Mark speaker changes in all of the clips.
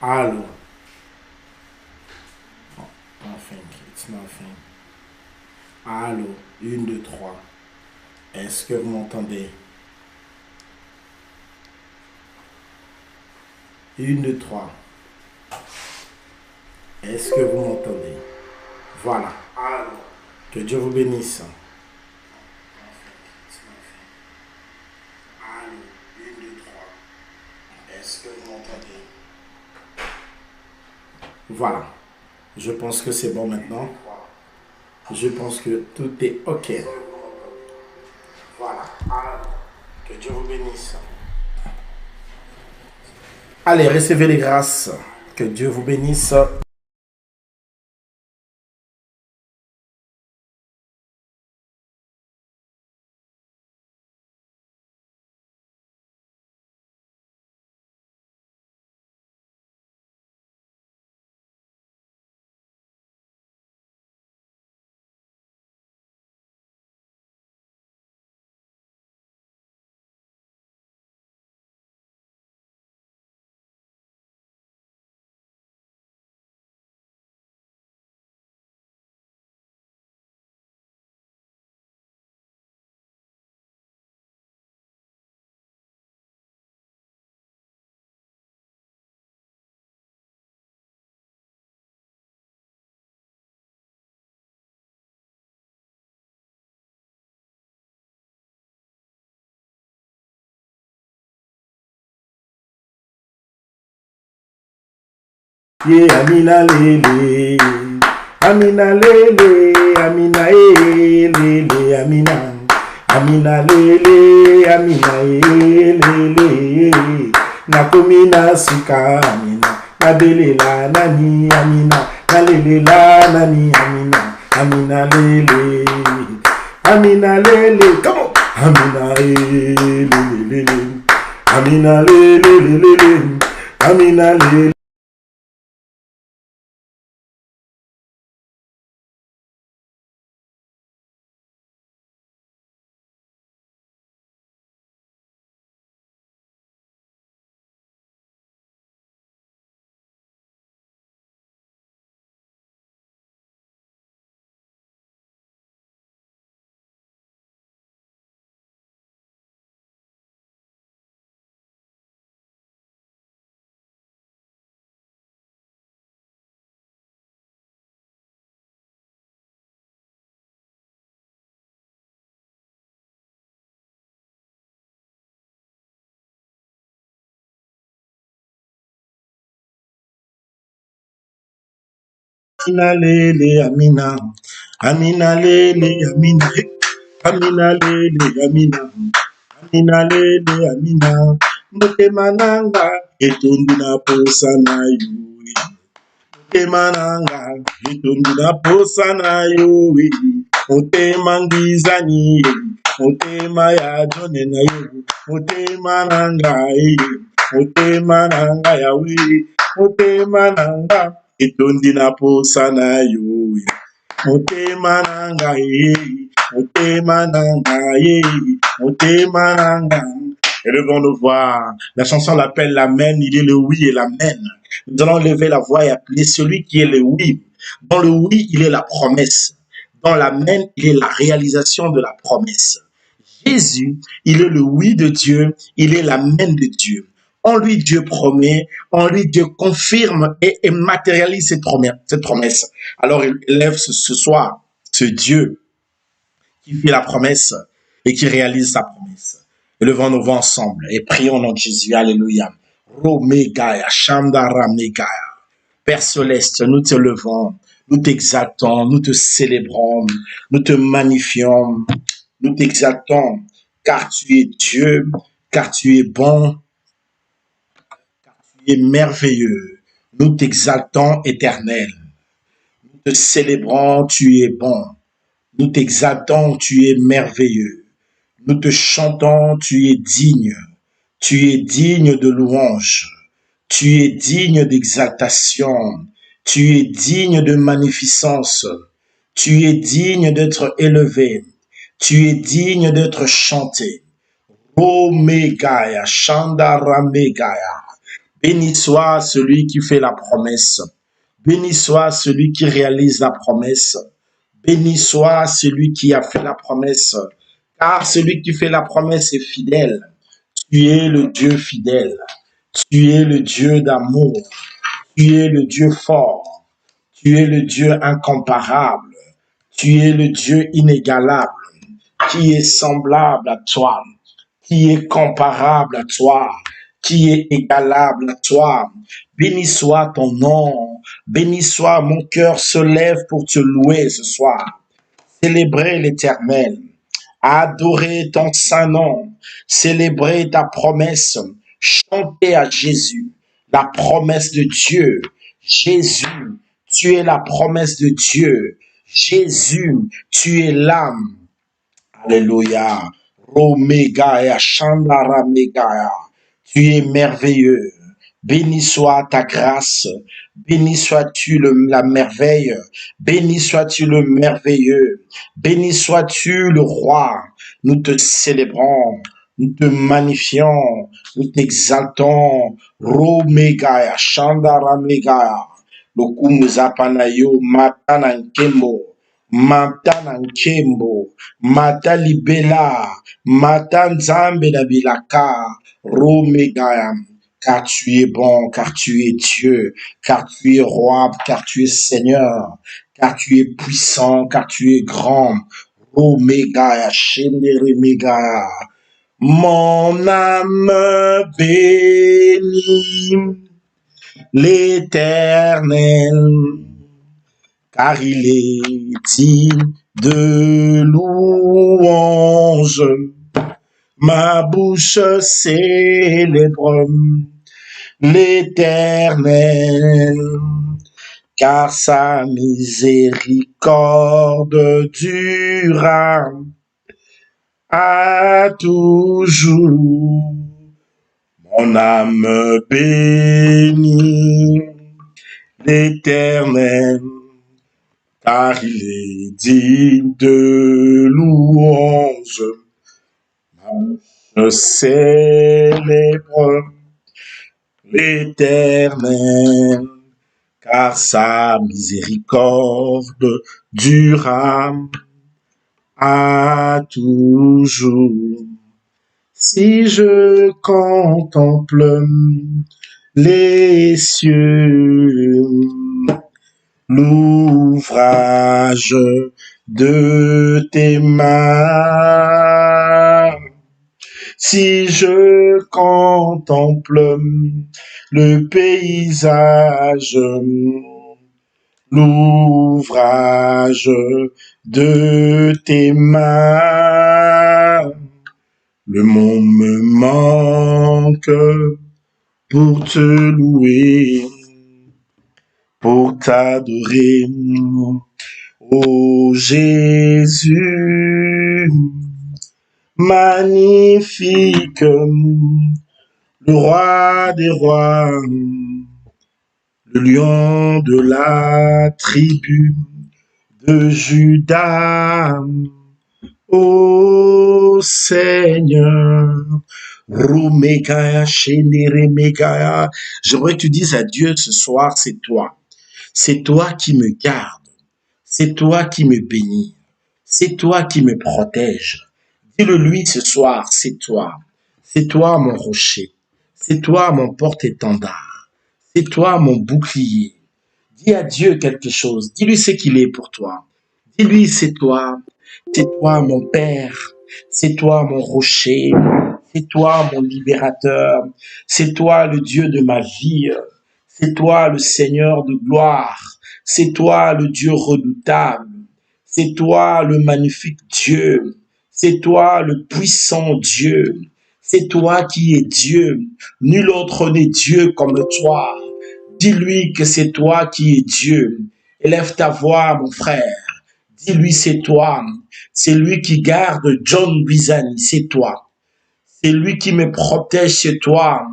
Speaker 1: Allô. Nothing. It's nothing. Allô. Une, deux, trois. Est-ce que vous m'entendez? Une, deux, trois. Est-ce que vous m'entendez? Voilà. Allô. Que Dieu vous bénisse. Allô. Une, deux, trois. Est-ce que vous m'entendez? Voilà. Je pense que c'est bon maintenant. Je pense que tout est OK. Voilà. Que Dieu vous bénisse. Allez, recevez les grâces. Que Dieu vous bénisse. Yeah, Amina Lele, Amina Lele, Amina Lele, Amina, Amina Lele, Amina Lele, Nakumina Sika, Amina, Nabelela Nani, Amina, Nalela Nani, Amina, Amina Lele, Amina Lele, come on, Amina Lele, Amina Lele, Amina Lele. Amina lele amina, amina lele amina, amina lele amina, amina lele amina. Motema nanga etondi na posa na yo, motema nanga etondi na posa na yo, motema ngizani, motema ya jone na yo, motema nanga, motema nanga yawe, motema nanga etondi na posa na yo, motema nanga motema nanga motema nanga. Élevons nos voix. La chanson l'appelle l'Amen. Il est le oui et l'Amen. Nous allons lever la voix et appeler celui qui est le oui. Dans le oui, il est la promesse. Dans l'Amen, il est la réalisation de la promesse. Jésus, il est le oui de Dieu, il est l'Amen de Dieu. En lui, Dieu promet, en lui, Dieu confirme et matérialise cette promesse. Alors, il élève ce soir ce Dieu qui fait la promesse et qui réalise sa promesse. Élevons nos voix ensemble et prions au nom de Jésus. Alléluia. Romegaya, Shandara Megaya. Père céleste, nous te levons, nous t'exaltons, nous te célébrons, nous te magnifions, nous t'exaltons, car tu es Dieu, car tu es bon, tu es merveilleux. Nous t'exaltons, éternel. Nous te célébrons, tu es bon. Nous t'exaltons, tu es merveilleux. Nous te chantons, tu es digne. Tu es digne de louange. Tu es digne d'exaltation. Tu es digne de magnificence. Tu es digne d'être élevé. Tu es digne d'être chanté. Omegaya, Shandaramegaya. Béni soit celui qui fait la promesse. Béni soit celui qui réalise la promesse. Béni soit celui qui a fait la promesse. Car celui qui fait la promesse est fidèle. Tu es le Dieu fidèle. Tu es le Dieu d'amour. Tu es le Dieu fort. Tu es le Dieu incomparable. Tu es le Dieu inégalable, qui est semblable à toi, qui est comparable à toi, qui est égalable à toi. Béni soit ton nom. Béni soit mon cœur se lève pour te louer ce soir. Célébrer l'Éternel, adorer ton saint nom, célébrer ta promesse, chanter à Jésus, la promesse de Dieu. Jésus, tu es la promesse de Dieu. Jésus, tu es l'âme. Alléluia. Romegaya, Shandara Megaya. Tu es merveilleux. Béni soit ta grâce. Béni sois-tu la merveille. Béni sois-tu le merveilleux. Béni sois-tu le roi. Nous te célébrons. Nous te magnifions. Nous t'exaltons. Romegaya, Shandara Megaya. Lokumu zapanayo matanankemo. Mata nkembo, mata libela, mata nzambe na bilaka, romegayam. Car tu es bon, car tu es Dieu, car tu es roi, car tu es Seigneur, car tu es puissant, car tu es grand. Romegaya, shenderemegaya. Mon âme bénit l'Éternel, car il est digne de louange. Ma bouche célèbre l'Éternel, car sa miséricorde dura à toujours. Mon âme bénit l'Éternel, car il est digne de louange. Je célèbre l'Éternel, car sa miséricorde dura à toujours. Si je contemple les cieux, l'ouvrage de tes mains, si je contemple le paysage, l'ouvrage de tes mains, le monde me manque pour te louer, pour t'adorer. Ô Jésus, magnifique, le roi des rois, le lion de la tribu de Juda. Ô Seigneur, Rumekaya, Shenderemekaya. J'aimerais que tu dises à Dieu ce soir, c'est toi. C'est toi qui me garde. C'est toi qui me bénis. C'est toi qui me protège. Dis-le lui ce soir, c'est toi. C'est toi mon rocher. C'est toi mon porte-étendard. C'est toi mon bouclier. Dis à Dieu quelque chose. Dis-lui ce qu'il est pour toi. Dis-lui c'est toi. C'est toi mon Père. C'est toi mon rocher. C'est toi mon libérateur. C'est toi le Dieu de ma vie. C'est toi le Seigneur de gloire. C'est toi le Dieu redoutable. C'est toi le magnifique Dieu. C'est toi le puissant Dieu. C'est toi qui es Dieu. Nul autre n'est Dieu comme toi. Dis-lui que c'est toi qui es Dieu. Élève ta voix, mon frère. Dis-lui c'est toi. C'est lui qui garde John Bizani, c'est toi. C'est lui qui me protège, c'est toi.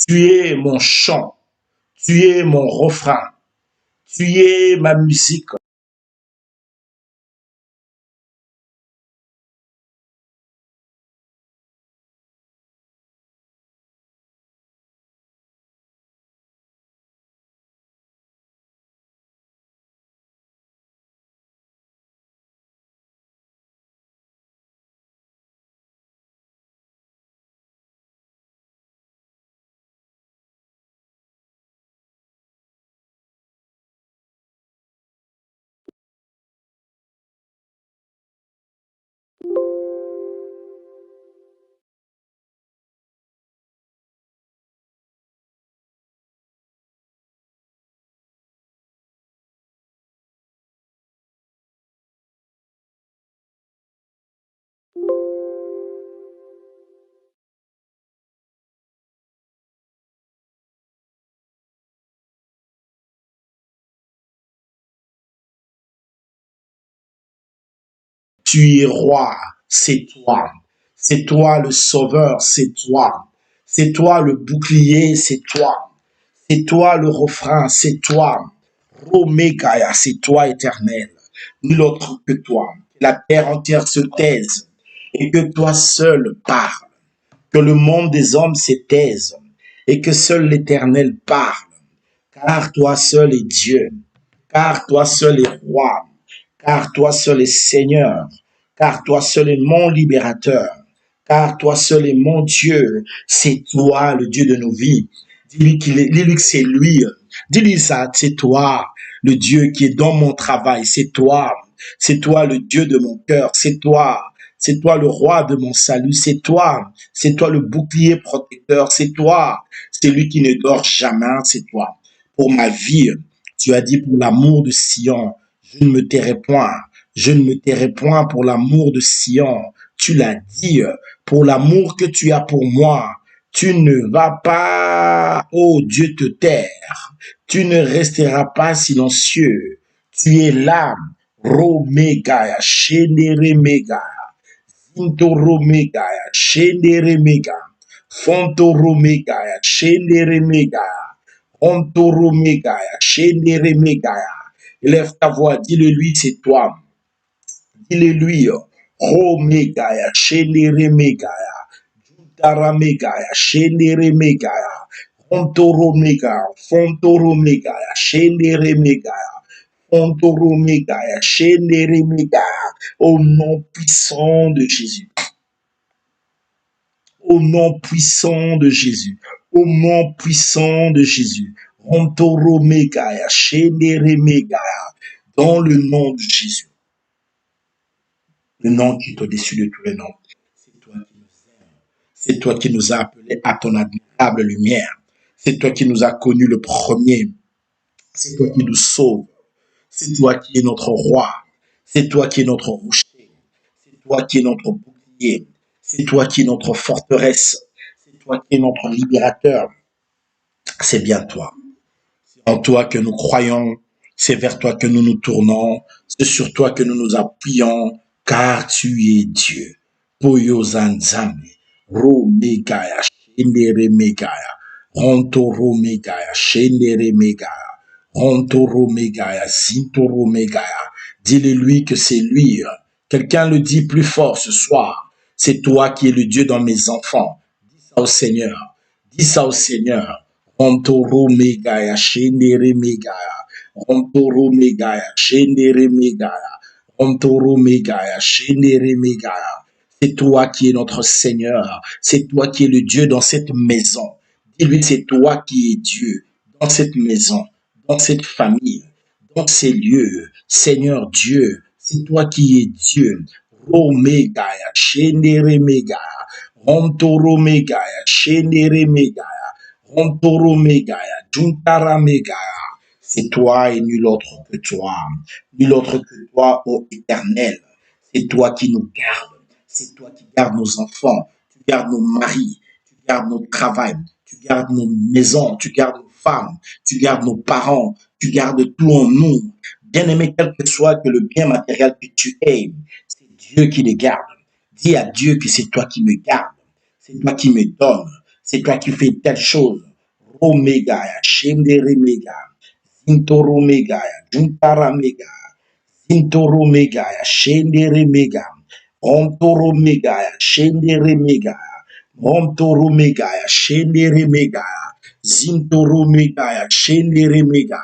Speaker 1: Tu es mon chant. Tu es mon refrain. Tu es ma musique. Tu es roi, c'est toi. C'est toi le sauveur, c'est toi. C'est toi le bouclier, c'est toi. C'est toi le refrain, c'est toi. Romekaya, c'est toi éternel. Nul autre que toi. Que la terre entière se taise et que toi seul parle. Que le monde des hommes se taise et que seul l'Éternel parle. Car toi seul est Dieu, car toi seul est roi, car toi seul est Seigneur, car toi seul est mon libérateur, car toi seul est mon Dieu. C'est toi le Dieu de nos vies. Dis-lui que c'est lui. Dis-lui ça, c'est toi le Dieu qui est dans mon travail, c'est toi. C'est toi le Dieu de mon cœur, c'est toi. C'est toi le roi de mon salut, c'est toi. C'est toi le bouclier protecteur, c'est toi. C'est lui qui ne dort jamais, c'est toi. Pour ma vie, tu as dit pour l'amour de Sion, je ne me tairai point. Je ne me tairai point pour l'amour de Sion. Tu l'as dit, pour l'amour que tu as pour moi. Tu ne vas pas, oh Dieu, te taire. Tu ne resteras pas silencieux. Tu es là, Romega, Shenderemega, Zintoromega, Shenderemega, Fontoromega, Shenderemega, Ontoromega, Shenderemega. Lève ta voix, dis-le lui, c'est toi. Dis-le lui, Romega, Shenderemega, Taramega, Shenderemega, Ontoromega, Fontoromega, Shenderemega. Ontoromega, Shenderemega, au nom puissant de Jésus. Au nom puissant de Jésus. Au nom puissant de Jésus. Ontoromega, Shenderemega, dans le nom de Jésus. Le nom qui est au-dessus de tous les noms. C'est toi qui nous aimes. C'est toi qui nous as appelés à ton admirable lumière. C'est toi qui nous as connus le premier. C'est toi qui nous sauves. C'est toi qui es notre roi. C'est toi qui es notre rocher. C'est toi qui es notre bouclier. C'est toi qui es notre forteresse. C'est toi qui es notre libérateur. C'est bien toi. C'est en toi que nous croyons. C'est vers toi que nous nous tournons. C'est sur toi que nous nous appuyons. Car tu es Dieu. Poyo Zanzambi. Romegaya. Shendere Megaya. Ronto Romegaya. Shendere Megaya. Rontoro Megaya, Zintoro Megaya. Dis-le-lui que c'est lui. Quelqu'un le dit plus fort ce soir. C'est toi qui es le Dieu dans mes enfants. Dis ça au Seigneur. Dis ça au Seigneur. Rontoro Megaya, Shendere Megaya. Rontoro Megaya, Shendere Megaya. Rontoro Megaya, Shendere Megaya. C'est toi qui es notre Seigneur. C'est toi qui es le Dieu dans cette maison. Dis-lui, c'est toi qui es Dieu dans cette maison, dans cette famille, dans ces lieux. Seigneur Dieu, c'est toi qui es Dieu. Romegaya, Shendere Megaya, Rontoro Megaya, Shendere Megaya, Rontoro Megaya, Juntara Megaya. C'est toi et nul autre que toi. Nul autre que toi, ô Éternel. C'est toi qui nous gardes. C'est toi qui gardes nos enfants. Tu gardes nos maris. Tu gardes notre travail. Tu gardes nos maisons. Tu gardes nos femmes. Tu gardes nos parents. Tu gardes tout en nous. Bien-aimé, quel que soit que le bien matériel que tu aies, c'est Dieu qui les garde. Dis à Dieu que c'est toi qui me gardes. C'est toi qui me donnes. C'est toi qui fais telle chose. Omega, Shendere Mega, Zintoro Mega, Juntara Mega, Zintoro Mega, Shendere Mega, Ontoro Mega, Shendere Mega, Ontoro Mega, Shendere Mega, Zintoro Mega, Shendere Mega,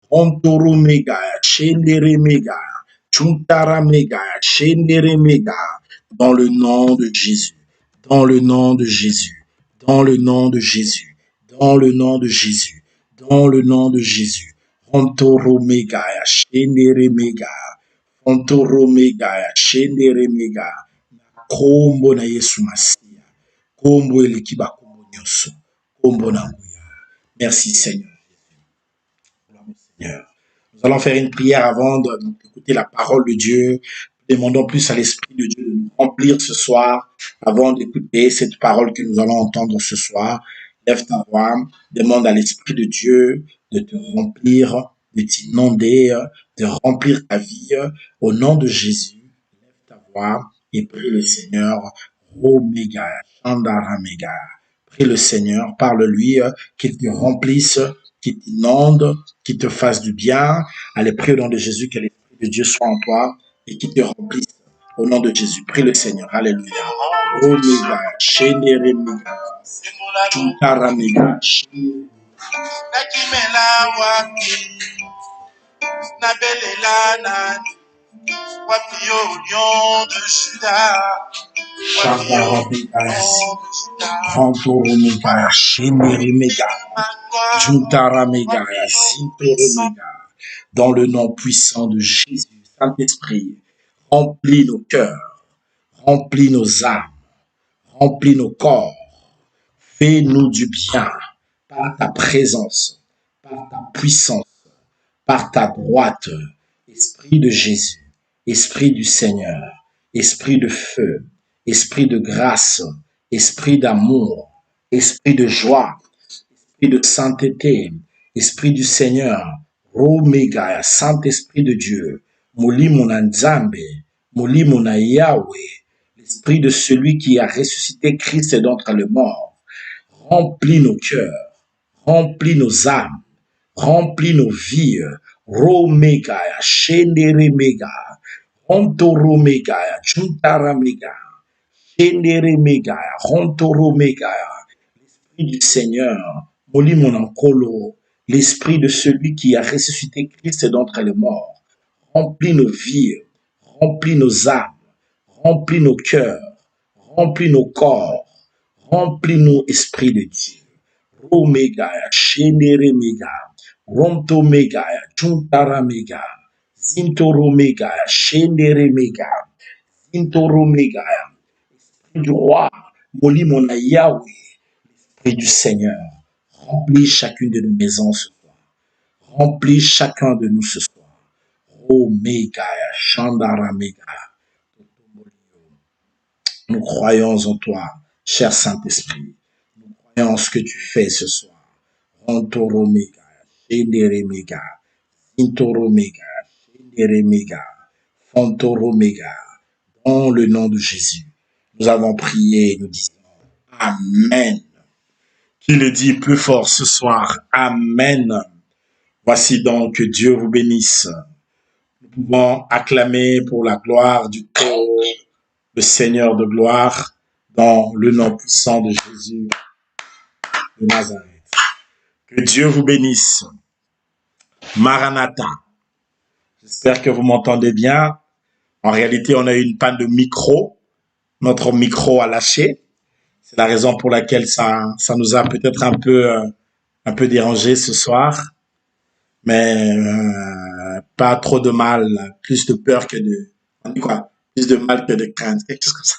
Speaker 1: Ontoro Mega, Shendere Mega, Chuntara Mega, Shendere Mega, dans le nom de Jésus, dans le nom de Jésus, dans le nom de Jésus, dans le nom de Jésus, dans le nom de Jésus. Ontoro Mega, Shendere Mega, Ontoro Mega, Shendere Mega, Kombo na Yesu Masia, Kombo elikiba kombo nyoso, Kombo na nguya. Merci Seigneur. Seigneur. Nous allons faire une prière avant d'écouter la parole de Dieu. Demandons plus à l'Esprit de Dieu de nous remplir ce soir avant d'écouter cette parole que nous allons entendre ce soir. Lève ta voix, demande à l'Esprit de Dieu de te remplir, de t'inonder, de remplir ta vie au nom de Jésus. Lève ta toi et prie le Seigneur. Omega, Chandaramega. Prie le Seigneur, parle-lui, qu'il te remplisse, qu'il t'inonde, qu'il te fasse du bien. Allez, prie au nom de Jésus, que l'Esprit de Dieu soit en toi et qu'il te remplisse. Au nom de Jésus, prie le Seigneur. Alléluia. Omega, Chandaramega. Chandaramega.
Speaker 2: Wapi yo lion de Juda, wapi yo lion de Juda,
Speaker 1: Kantoromega, Shemerimega, Juntaramega, Sintoromega. Dans le nom puissant de Jésus, Saint-Esprit, remplis nos cœurs, remplis nos âmes, remplis nos corps, fais-nous du bien par ta présence, par ta puissance, par ta droite, Esprit de Jésus, Esprit du Seigneur, Esprit de feu, Esprit de grâce, Esprit d'amour, Esprit de joie, Esprit de sainteté, Esprit du Seigneur, Omega, Saint-Esprit de Dieu, Molimo na Nzambe, Molimo na Yahweh, l'Esprit de celui qui a ressuscité Christ d'entre les morts, remplis nos cœurs, remplis nos âmes, remplis nos vies. Romega, Shenderemega, Hontoromega, Juntaramega, Shenderemega, Hontoromega. L'Esprit du Seigneur, Molimonankolo, l'Esprit de celui qui a ressuscité Christ d'entre les morts, remplis nos vies, remplis nos âmes, remplis nos cœurs, remplis nos corps, remplis-nous, Esprit de Dieu. Omega, Shenderemega, Rontomega, Chuntaramega, Zintoromega, Shenderemega, Zintoromega, Esprit du roi, Molimona Yahweh, Esprit du Seigneur, remplis chacune de nos maisons ce soir, remplis chacun de nous ce soir. Omega, Chandaramega. Nous croyons en toi, cher Saint-Esprit. Nous croyons en ce que tu fais ce soir. Rontoromega, Shenderemega, Intoromega, Shenderemega, Fontoromega, dans le nom de Jésus. Nous avons prié, nous disons Amen. Qui le dit plus fort ce soir? Amen. Voici donc que Dieu vous bénisse. Nous pouvons acclamer pour la gloire du Très-Haut, le Seigneur de gloire, dans le nom puissant de Jésus de Nazareth. Que Dieu vous bénisse. Maranatha. J'espère que vous m'entendez bien. En réalité, on a eu une panne de micro. Notre micro a lâché. C'est la raison pour laquelle ça nous a peut-être un peu dérangé ce soir. Mais pas trop de mal. Plus de peur que de... On dit quoi? Plus de mal que de crainte. Quelque chose comme ça.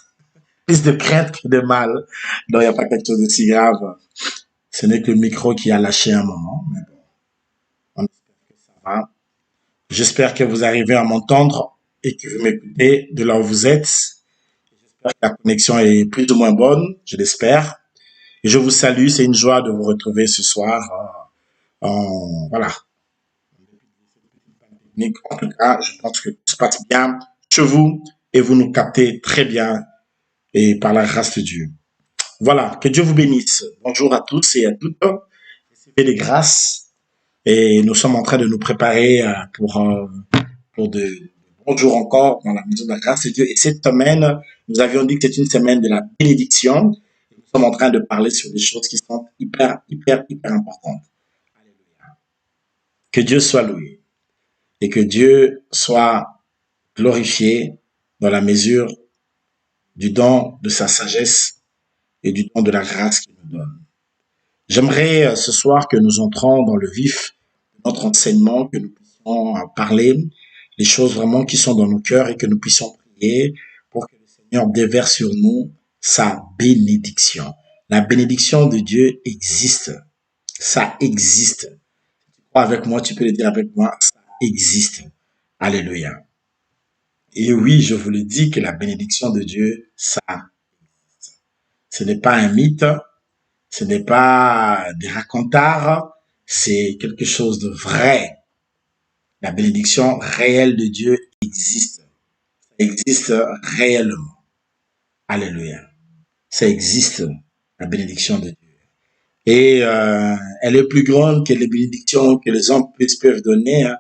Speaker 1: Plus de crainte que de mal. Non, il n'y a pas quelque chose de si grave. Ce n'est que le micro qui a lâché un moment. Mais bon, on espère que ça va. J'espère que vous arrivez à m'entendre et que vous m'écoutez de là où vous êtes. J'espère que la connexion est plus ou moins bonne, je l'espère. Et je vous salue, c'est une joie de vous retrouver ce soir. Voilà. En tout cas, je pense que tout se passe bien chez vous et vous nous captez très bien et par la grâce de Dieu. Voilà, que Dieu vous bénisse. Bonjour à tous et à toutes. Recevez les grâces et nous sommes en train de nous préparer pour de bons jours encore dans la maison de la grâce de Dieu. Et cette semaine, nous avions dit que c'est une semaine de la bénédiction. Nous sommes en train de parler sur des choses qui sont hyper importantes. Alléluia. Que Dieu soit loué et que Dieu soit glorifié dans la mesure du don de sa sagesse et du don de la grâce qu'il nous donne. J'aimerais ce soir que nous entrons dans le vif de notre enseignement, que nous puissions parler les choses vraiment qui sont dans nos cœurs et que nous puissions prier pour que le Seigneur déverse sur nous sa bénédiction. La bénédiction de Dieu existe. Ça existe. Si tu crois avec moi, tu peux le dire avec moi, ça existe. Alléluia. Et oui, je vous le dis que la bénédiction de Dieu, ça existe. Ce n'est pas un mythe, ce n'est pas des racontards, c'est quelque chose de vrai. La bénédiction réelle de Dieu existe. Ça existe réellement. Alléluia. Ça existe, la bénédiction de Dieu. Et elle est plus grande que les bénédictions que les hommes peuvent donner. Hein.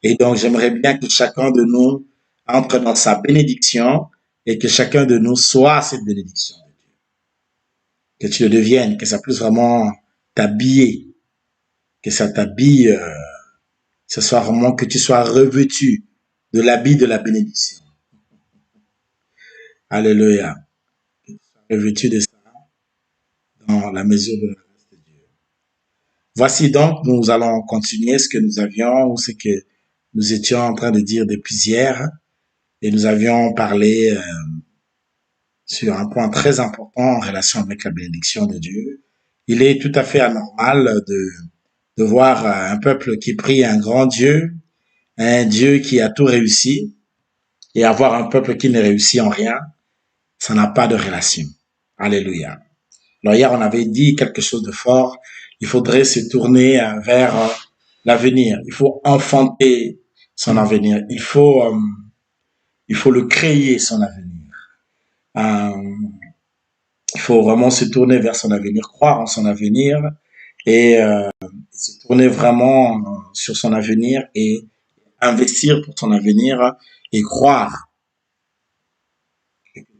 Speaker 1: Et donc, j'aimerais bien que chacun de nous entre dans sa bénédiction et que chacun de nous soit cette bénédiction. Que tu le deviennes, que ça puisse vraiment t'habiller, que ça t'habille, que ce soit vraiment que tu sois revêtu de l'habit de la bénédiction. Alléluia. Revêtu de ça dans la mesure de la grâce de Dieu. Voici donc, nous allons continuer ce que nous avions ou ce que nous étions en train de dire depuis hier. Et nous avions parlé sur un point très important en relation avec la bénédiction de Dieu. Il est tout à fait anormal de voir un peuple qui prie un grand Dieu, un Dieu qui a tout réussi, et avoir un peuple qui ne réussit en rien. Ça n'a pas de relation. Alléluia. Alors hier, on avait dit quelque chose de fort. Il faudrait se tourner vers l'avenir. Il faut enfanter son avenir. Il faut le créer, son avenir. Il faut vraiment se tourner vers son avenir, croire en son avenir et se tourner vraiment sur son avenir et investir pour son avenir et croire.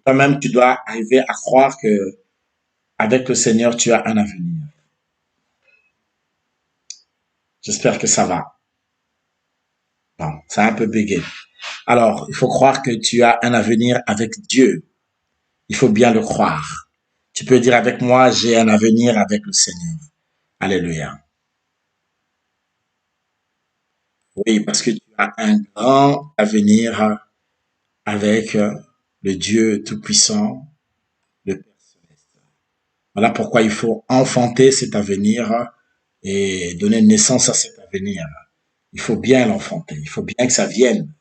Speaker 1: Toi-même, tu dois arriver à croire que avec le Seigneur, tu as un avenir. J'espère que ça va. Bon, c'est un peu bégué. Alors, il faut croire que tu as un avenir avec Dieu. Il faut bien le croire. Tu peux dire avec moi, j'ai un avenir avec le Seigneur. Alléluia. Oui, parce que tu as un grand avenir avec le Dieu Tout-Puissant, le Père Céleste. Voilà pourquoi il faut enfanter cet avenir et donner naissance à cet avenir. Il faut bien l'enfanter, il faut bien que ça vienne.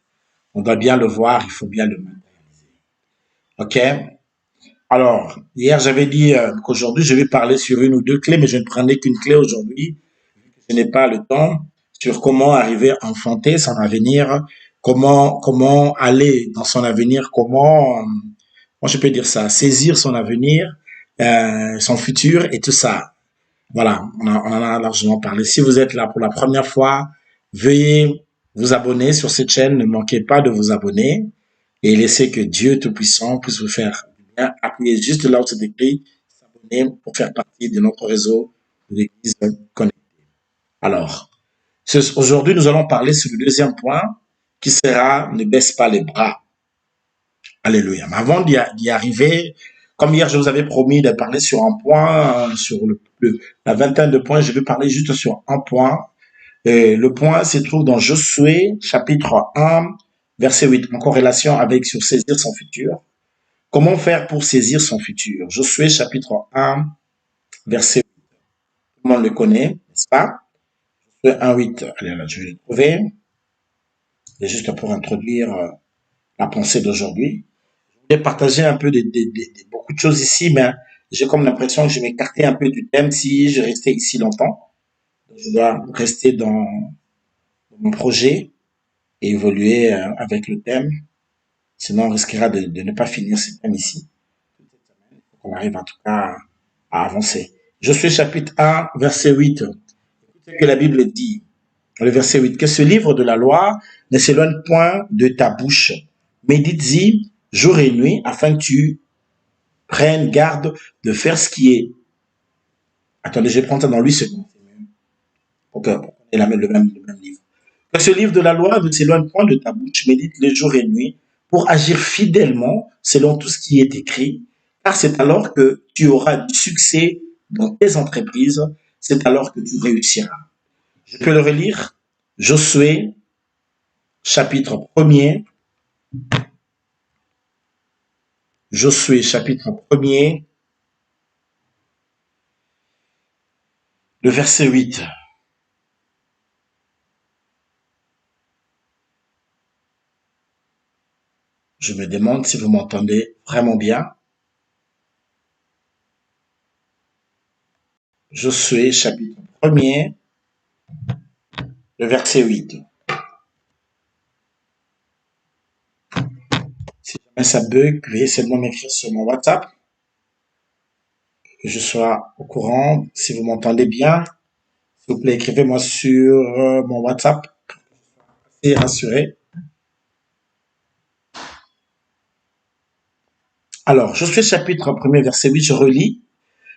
Speaker 1: On doit bien le voir, il faut bien le matérialiser. OK? Alors, hier, j'avais dit qu'aujourd'hui, je vais parler sur une ou deux clés, mais je ne prenais qu'une clé aujourd'hui. Je n'ai pas le temps sur comment arriver à enfanter son avenir, comment aller dans son avenir, comment je peux dire ça, saisir son avenir, son futur et tout ça. Voilà, on en a largement parlé. Si vous êtes là pour la première fois, veuillez vous abonner sur cette chaîne. Ne manquez pas de vous abonner et laissez que Dieu Tout-Puissant puisse vous faire du bien. Appuyez juste là où c'est écrit, s'abonner pour faire partie de notre réseau de l'Église connectée. Alors, aujourd'hui, nous allons parler sur le deuxième point qui sera ne baisse pas les bras. Alléluia. Mais avant d'y arriver, comme hier, je vous avais promis de parler sur un point, sur la vingtaine de points, je vais parler juste sur un point. Et le point se trouve dans Josué, chapitre 1, verset 8, en corrélation avec sur saisir son futur. Comment faire pour saisir son futur? Josué, chapitre 1, verset 8. Tout le monde le connaît, n'est-ce pas? Josué 1, 8. Allez, là, je vais le trouver. Et juste pour introduire la pensée d'aujourd'hui. Je vais partager un peu beaucoup de choses ici, mais j'ai comme l'impression que je m'écartais un peu du thème si je restais ici longtemps. Je dois rester dans mon projet et évoluer avec le thème. Sinon, on risquera de ne pas finir ce thème ici. Il faut qu'on arrive en tout cas à avancer. Josué chapitre 1, verset 8. Écoutez ce que la Bible dit. Le verset 8. Que ce livre de la loi ne s'éloigne point de ta bouche. Médite-y jour et nuit afin que tu prennes garde de faire ce qui est. Attendez, je vais prendre ça dans 8 secondes. Pour qu'on ait le même livre. Que ce livre de la loi ne s'éloigne point de ta bouche. Médite-le jour et nuit pour agir fidèlement selon tout ce qui est écrit. Car c'est alors que tu auras du succès dans tes entreprises. C'est alors que tu réussiras. Je peux le relire. Josué, chapitre 1er. Josué, chapitre 1er. Le verset 8. Je me demande si vous m'entendez vraiment bien. Josué, chapitre 1er. Le verset 8. jamais ça bug, veuillez seulement m'écrire sur mon WhatsApp, que je sois au courant. Si vous m'entendez bien, s'il vous plaît, écrivez-moi sur mon WhatsApp et rassurez. Alors, Josué chapitre 1er, verset 8, je relis.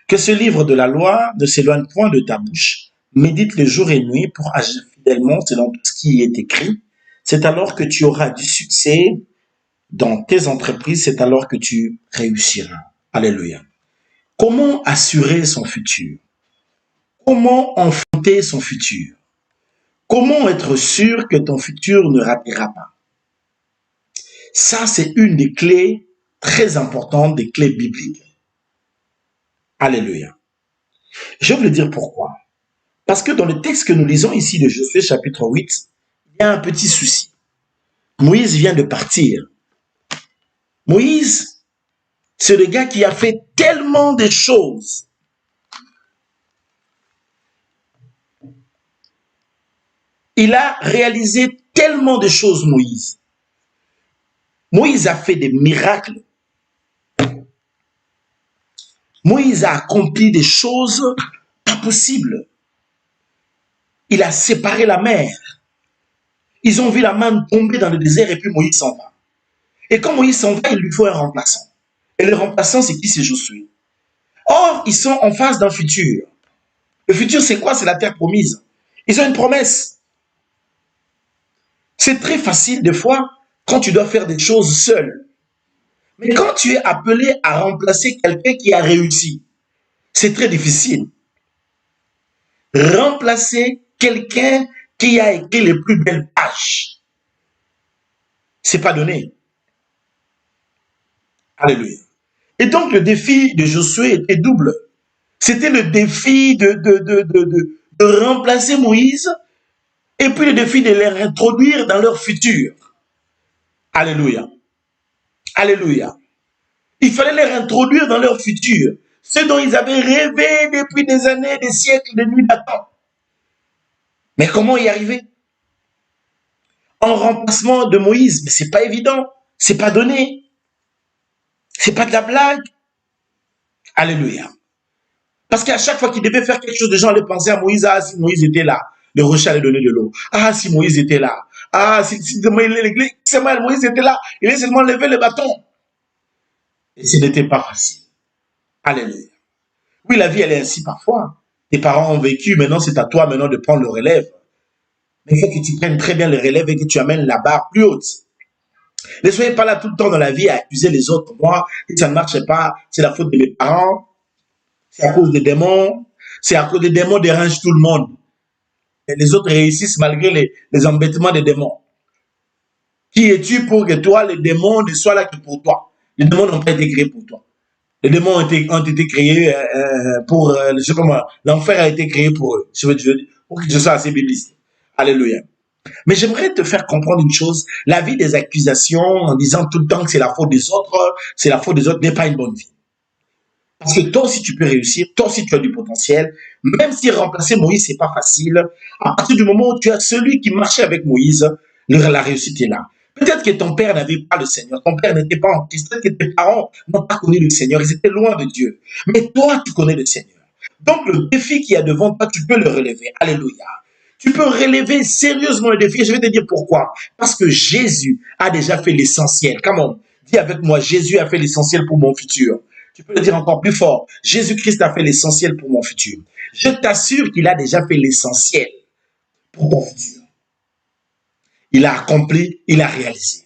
Speaker 1: Que ce livre de la loi ne s'éloigne point de ta bouche. Médite le jour et nuit pour agir fidèlement selon tout ce qui est écrit. C'est alors que tu auras du succès dans tes entreprises. C'est alors que tu réussiras. Alléluia. Comment assurer son futur? Comment enfanter son futur? Comment être sûr que ton futur ne ratera pas? Ça, c'est une des clés très importantes, des clés bibliques. Alléluia. Je vais vous le dire pourquoi. Parce que dans le texte que nous lisons ici de Josué chapitre 8, il y a un petit souci. Moïse vient de partir. Moïse, c'est le gars qui a fait tellement de choses. Il a réalisé tellement de choses, Moïse. Moïse a fait des miracles. Moïse a accompli des choses pas possibles. Il a séparé la mer. Ils ont vu la main tomber dans le désert et puis Moïse s'en va. Et quand Moïse s'en va, il lui faut un remplaçant. Et le remplaçant, c'est qui? C'est Josué. Or, ils sont en face d'un futur. Le futur, c'est quoi? C'est la terre promise. Ils ont une promesse. C'est très facile des fois quand tu dois faire des choses seul. Mais quand tu es appelé à remplacer quelqu'un qui a réussi, c'est très difficile. Remplacer quelqu'un qui a écrit les plus belles pages, c'est pas donné. Alléluia. Et donc le défi de Josué était double. C'était le défi de remplacer Moïse et puis le défi de les introduire dans leur futur. Alléluia. Alléluia. Il fallait les introduire dans leur futur. Ce dont ils avaient rêvé depuis des années, des siècles, des nuits d'attente. Mais comment y arriver? En remplacement de Moïse, mais c'est pas évident. C'est pas donné. C'est pas de la blague. Alléluia. Parce qu'à chaque fois qu'il devait faire quelque chose, les gens allaient penser à Moïse. Ah, si Moïse était là, le rocher allait donner de l'eau. Ah, si Moïse était là. Ah, si Moïse était là, il allait seulement lever le bâton. Et ce n'était pas facile. Alléluia. Oui, la vie, elle est ainsi parfois. Tes parents ont vécu, maintenant c'est à toi maintenant de prendre le relève. Mais il faut que tu prennes très bien le relève et que tu amènes la barre plus haute. Ne soyez pas là tout le temps dans la vie à accuser les autres. Moi, si ça ne marche pas, c'est la faute de mes parents. C'est à cause des démons. C'est à cause des démons dérangent tout le monde. Et les autres réussissent malgré les embêtements des démons. Qui es-tu pour que toi, les démons ne soient là que pour toi? Les démons n'ont pas été créés pour toi. Les démons ont été créés pour, je sais pas moi, l'enfer a été créé pour eux. Je veux dire, pour que je sois assez biblique. Alléluia. Mais j'aimerais te faire comprendre une chose. La vie des accusations en disant tout le temps que c'est la faute des autres n'est pas une bonne vie. Parce que toi aussi tu peux réussir, toi aussi tu as du potentiel. Même si remplacer Moïse, c'est pas facile. À partir du moment où tu as celui qui marchait avec Moïse, la réussite est là. Peut-être que ton père n'avait pas le Seigneur, ton père n'était pas en Christ, peut-être que tes parents n'ont pas connu le Seigneur, ils étaient loin de Dieu. Mais toi, tu connais le Seigneur. Donc le défi qu'il y a devant toi, tu peux le relever. Alléluia. Tu peux relever sérieusement le défi. Je vais te dire pourquoi. Parce que Jésus a déjà fait l'essentiel. Comment? Dis avec moi, Jésus a fait l'essentiel pour mon futur. Tu peux le dire encore plus fort. Jésus-Christ a fait l'essentiel pour mon futur. Je t'assure qu'il a déjà fait l'essentiel pour ton futur. Il a accompli, il a réalisé.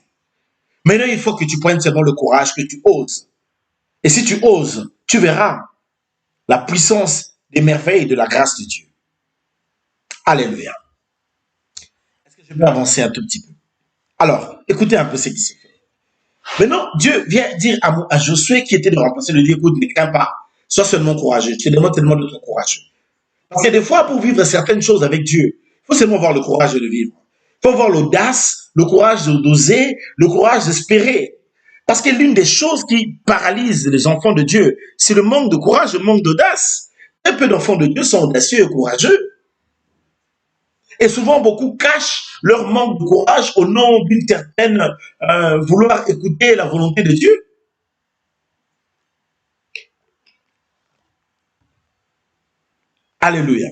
Speaker 1: Maintenant, il faut que tu prennes seulement le courage, que tu oses. Et si tu oses, tu verras la puissance des merveilles de la grâce de Dieu. Alléluia. Est-ce que je peux avancer un tout petit peu? Alors, écoutez un peu ce qui s'est fait. Maintenant, Dieu vient dire à Josué qui était de remplacer, le dire, écoute, ne crains pas, sois seulement courageux. Je te demande tellement d'être courageux. Parce que des fois, pour vivre certaines choses avec Dieu, il faut seulement avoir le courage de le vivre. Il faut avoir l'audace, le courage d'oser, le courage d'espérer. Parce que l'une des choses qui paralyse les enfants de Dieu, c'est le manque de courage, le manque d'audace. Très peu d'enfants de Dieu sont audacieux et courageux. Et souvent, beaucoup cachent leur manque de courage au nom d'une certaine vouloir écouter la volonté de Dieu. Alléluia.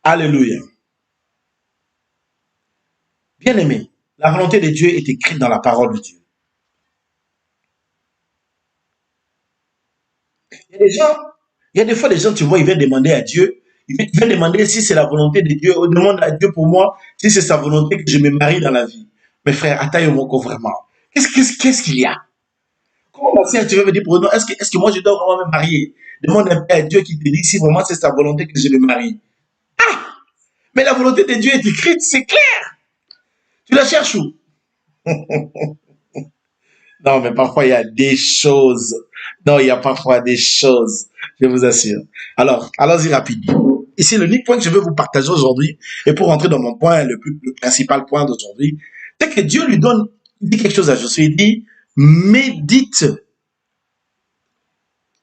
Speaker 1: Alléluia. Bien-aimé, la volonté de Dieu est écrite dans la parole de Dieu. Il y a des fois des gens, tu vois, ils viennent demander à Dieu, ils viennent demander si c'est la volonté de Dieu, on demande à Dieu pour moi, si c'est sa volonté que je me marie dans la vie. Mes frères, attaille au moko vraiment. Qu'est-ce qu'il y a? Comment ma sœur, tu veux me dire pour nous, est-ce que moi je dois vraiment me marier? Demande un peu à Dieu qui te dit si vraiment c'est sa volonté que je me marie. Mais la volonté de Dieu est écrite, c'est clair. Tu la cherches où? Non, mais parfois il y a des choses. Non, il y a parfois des choses, je vous assure. Alors, allons-y rapidement. Ici, l'unique point que je veux vous partager aujourd'hui, et pour rentrer dans mon point, le principal point d'aujourd'hui, c'est que Dieu lui donne, il dit quelque chose à Josué, il dit, médite.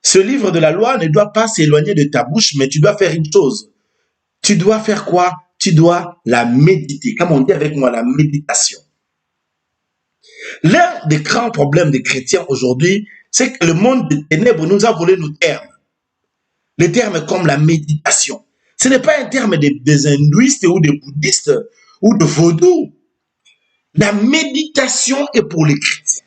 Speaker 1: Ce livre de la loi ne doit pas s'éloigner de ta bouche, mais tu dois faire une chose. Tu dois faire quoi? Tu dois la méditer. Comme on dit avec moi, la méditation. L'un des grands problèmes des chrétiens aujourd'hui, c'est que le monde des ténèbres nous a volé nos termes. Les termes comme la méditation. Ce n'est pas un terme des hindouistes ou des bouddhistes ou de vaudou. La méditation est pour les chrétiens.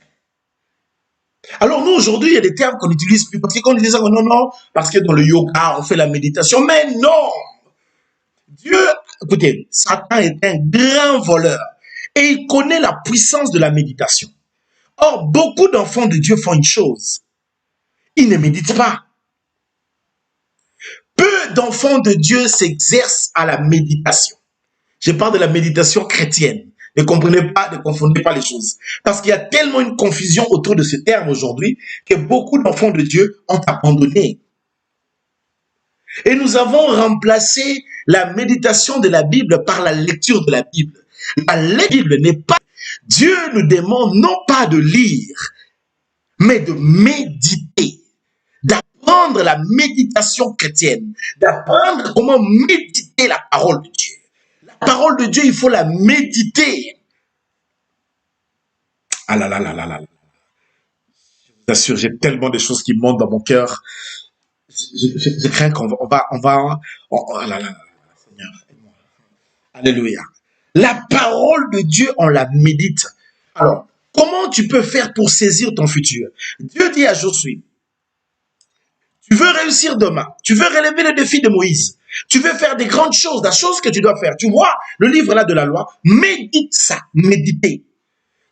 Speaker 1: Alors nous, aujourd'hui, il y a des termes qu'on n'utilise plus. Parce qu'on disait ça, non, non, parce que dans le yoga, on fait la méditation. Mais non! Dieu, écoutez, Satan est un grand voleur. Et il connaît la puissance de la méditation. Or, beaucoup d'enfants de Dieu font une chose. Ils ne méditent pas. Peu d'enfants de Dieu s'exercent à la méditation. Je parle de la méditation chrétienne. Ne confondez pas les choses. Parce qu'il y a tellement une confusion autour de ce terme aujourd'hui que beaucoup d'enfants de Dieu ont abandonné. Et nous avons remplacé la méditation de la Bible par la lecture de la Bible. La Bible n'est pas... Dieu nous demande non pas de lire, mais de méditer. D'apprendre la méditation chrétienne. D'apprendre comment méditer la parole de Dieu. La parole de Dieu, il faut la méditer. Ah là là là là là. Je vous assure, j'ai tellement de choses qui montent dans mon cœur. Je crains qu'on va, oh là là là, Seigneur. Alléluia. La parole de Dieu, on la médite. Alors, comment tu peux faire pour saisir ton futur? Dieu dit à Josué, tu veux réussir demain, tu veux relever le défi de Moïse, tu veux faire des grandes choses, la chose que tu dois faire. Tu vois le livre là de la loi, médite ça, méditer.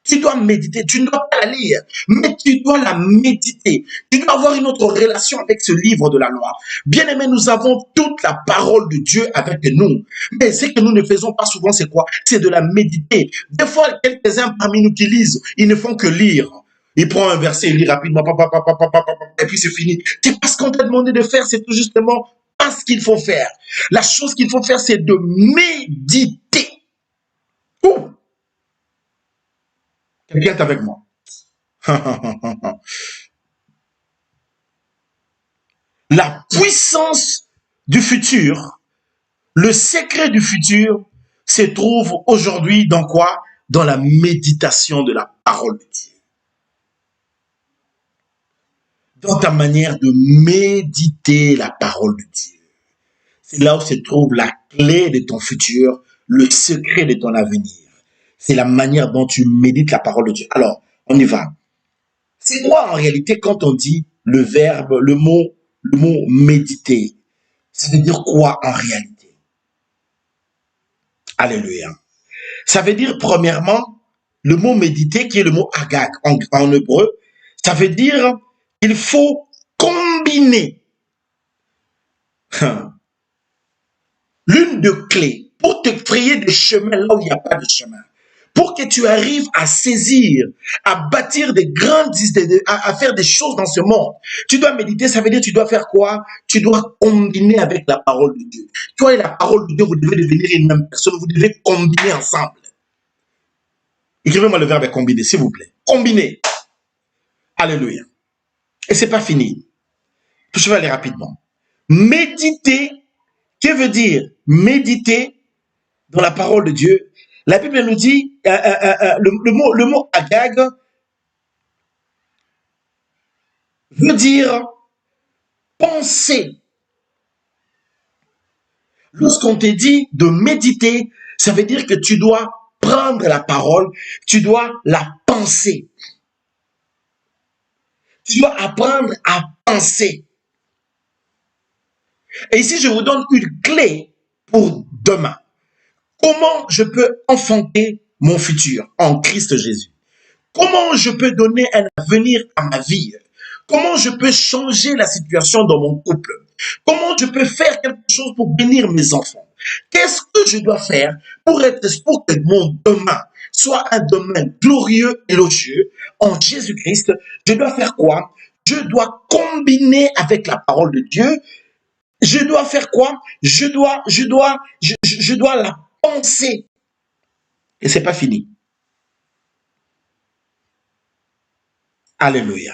Speaker 1: Tu dois méditer, tu ne dois pas la lire, mais tu dois la méditer. Tu dois avoir une autre relation avec ce livre de la loi. Bien aimé, nous avons toute la parole de Dieu avec nous. Mais ce que nous ne faisons pas souvent, c'est quoi? C'est de la méditer. Des fois, quelques-uns parmi nous qui lisent, ils ne font que lire. Ils prennent un verset, ils lisent rapidement, et puis c'est fini. C'est pas ce qu'on t'a demandé de faire, c'est tout justement pas ce qu'il faut faire. La chose qu'il faut faire, c'est de méditer. Ouh. Quelqu'un est avec moi. La puissance du futur, le secret du futur se trouve aujourd'hui dans quoi? Dans la méditation de la parole de Dieu. Dans ta manière de méditer la parole de Dieu. C'est là où se trouve la clé de ton futur, le secret de ton avenir. C'est la manière dont tu médites la parole de Dieu. Alors, on y va. C'est quoi en réalité quand on dit le verbe, le mot méditer? Ça veut dire quoi en réalité? Alléluia. Ça veut dire premièrement, le mot méditer qui est le mot agag en hébreu, ça veut dire il faut combiner l'une de clés pour te créer des chemins là où il n'y a pas de chemin. Pour que tu arrives à saisir, à bâtir des grandes idées, à faire des choses dans ce monde. Tu dois méditer, ça veut dire tu dois faire quoi? Tu dois combiner avec la parole de Dieu. Toi et la parole de Dieu, vous devez devenir une même personne, vous devez combiner ensemble. Écrivez-moi le verbe combiner, s'il vous plaît. Combiner. Alléluia. Et c'est pas fini. Je vais aller rapidement. Méditer, que veut dire méditer? dans la parole de Dieu, la Bible nous dit, le mot Agag veut dire penser. Lorsqu'on te dit de méditer, ça veut dire que tu dois prendre la parole, tu dois la penser. Tu dois apprendre à penser. Et ici, je vous donne une clé pour demain. Comment je peux enfanter mon futur en Christ Jésus? Comment je peux donner un avenir à ma vie? Comment je peux changer la situation dans mon couple? Comment je peux faire quelque chose pour bénir mes enfants? Qu'est-ce que je dois faire pour que mon demain soit un domaine glorieux, élogieux en Jésus-Christ? Je dois faire quoi? Je dois combiner avec la parole de Dieu. Je dois faire quoi? Je dois la penser. Et c'est pas fini. Alléluia.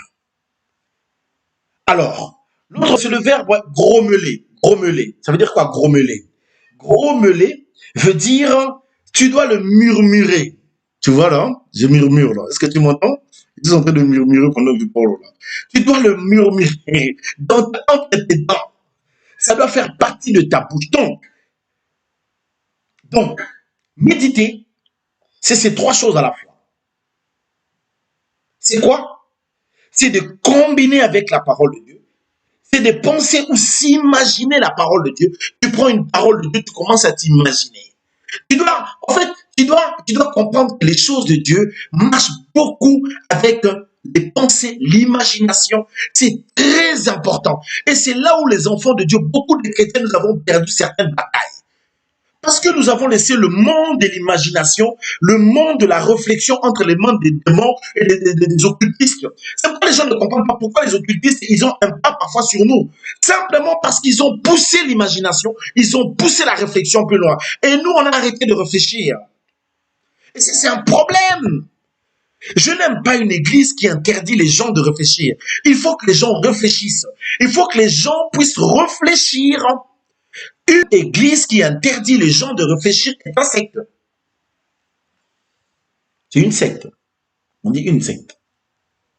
Speaker 1: Alors, l'autre, c'est le verbe grommeler. Grommeler. Ça veut dire quoi, grommeler? Grommeler veut dire, tu dois le murmurer. Tu vois là? Je murmure là. Est-ce que tu m'entends? Ils sont en train de murmurer pendant que je parle là. Tu dois le murmurer entre tes dents. Ça doit faire partie de ta bouche. Donc, méditer, c'est ces trois choses à la fois. C'est quoi? C'est de combiner avec la parole de Dieu. C'est de penser ou s'imaginer la parole de Dieu. Tu prends une parole de Dieu, tu commences à t'imaginer. Tu dois comprendre que les choses de Dieu marchent beaucoup avec les pensées, l'imagination. C'est très important. Et c'est là où les enfants de Dieu, beaucoup de chrétiens, nous avons perdu certaines batailles. Parce que nous avons laissé le monde de l'imagination, le monde de la réflexion entre les mondes des démons et des occultistes. C'est pourquoi les gens ne comprennent pas pourquoi les occultistes, ils ont un pas parfois sur nous. Simplement parce qu'ils ont poussé l'imagination, ils ont poussé la réflexion plus loin. Et nous, on a arrêté de réfléchir. Et ça, c'est un problème. Je n'aime pas une église qui interdit les gens de réfléchir. Il faut que les gens réfléchissent. Il faut que les gens puissent réfléchir. Une église qui interdit les gens de réfléchir est un secte. C'est une secte. On dit une secte.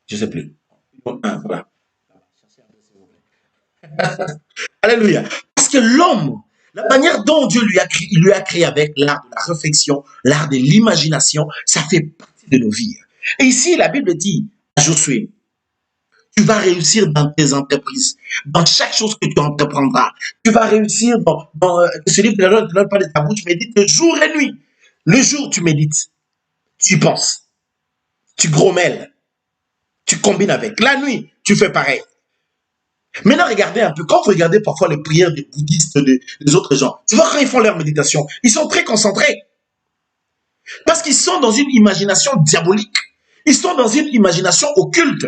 Speaker 1: Je ne sais plus. Voilà. Alléluia. Parce que l'homme, la manière dont Dieu il lui a créé avec l'art de la réflexion, l'art de l'imagination, ça fait partie de nos vies. Et ici, la Bible dit à Josué, tu vas réussir dans tes entreprises, dans chaque chose que tu entreprendras. Tu vas réussir dans ce livre ne te donne pas de ta bouche, médite jour et nuit. Le jour, tu médites, tu y penses, tu grommelles, tu combines avec. La nuit, tu fais pareil. Maintenant, regardez un peu, quand vous regardez parfois les prières des bouddhistes, des autres gens, tu vois quand ils font leur méditation, ils sont très concentrés. Parce qu'ils sont dans une imagination diabolique. Ils sont dans une imagination occulte.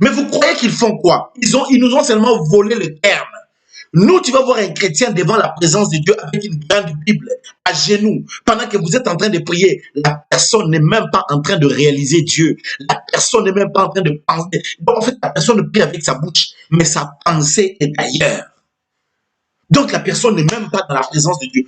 Speaker 1: Mais vous croyez qu'ils font quoi? Ils nous ont seulement volé le terme. Nous, tu vas voir un chrétien devant la présence de Dieu avec une grande Bible à genoux. Pendant que vous êtes en train de prier, la personne n'est même pas en train de réaliser Dieu. La personne n'est même pas en train de penser. Donc, en fait, la personne ne prie avec sa bouche, mais sa pensée est ailleurs. Donc, la personne n'est même pas dans la présence de Dieu.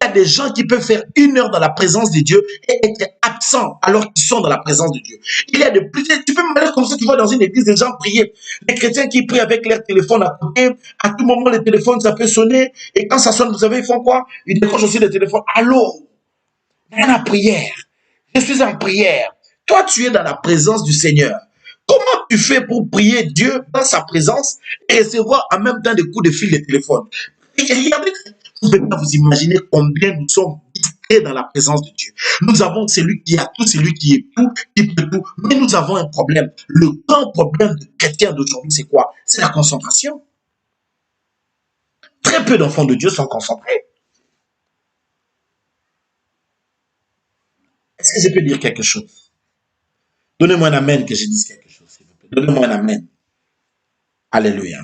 Speaker 1: Il y a des gens qui peuvent faire 1 heure dans la présence de Dieu et être absents alors qu'ils sont dans la présence de Dieu. Il y a de plus, tu peux me aller comme ça, tu vois dans une église des gens prier. Les chrétiens qui prient avec leur téléphone à côté, à tout moment le téléphone ça peut sonner et quand ça sonne, vous savez, ils font quoi? Ils décrochent aussi le téléphone. Allô? Dans la prière. Je suis en prière. Toi, tu es dans la présence du Seigneur. Comment tu fais pour prier Dieu dans sa présence et recevoir en même temps des coups de fil de téléphone? Et regardez, vous ne pouvez pas vous imaginer combien nous sommes distraits dans la présence de Dieu. Nous avons celui qui a tout, celui qui est tout, qui peut tout. Mais nous avons un problème. Le grand problème des chrétiens d'aujourd'hui, c'est quoi? C'est la concentration. Très peu d'enfants de Dieu sont concentrés. Est-ce que je peux dire quelque chose? Donnez-moi un amen que je dise quelque chose, s'il vous plaît. Donnez-moi un amen. Alléluia.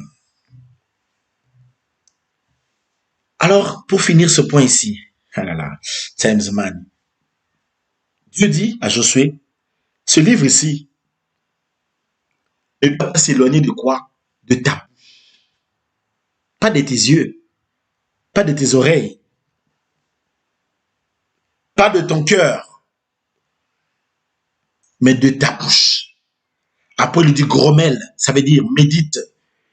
Speaker 1: Alors, pour finir ce point ici, James Man, Dieu dit à Josué, ce livre ici ne doit pas s'éloigner de quoi? De ta bouche. Pas de tes yeux, pas de tes oreilles. pas de ton cœur, mais de ta bouche. Après, il dit grommelle, ça veut dire médite.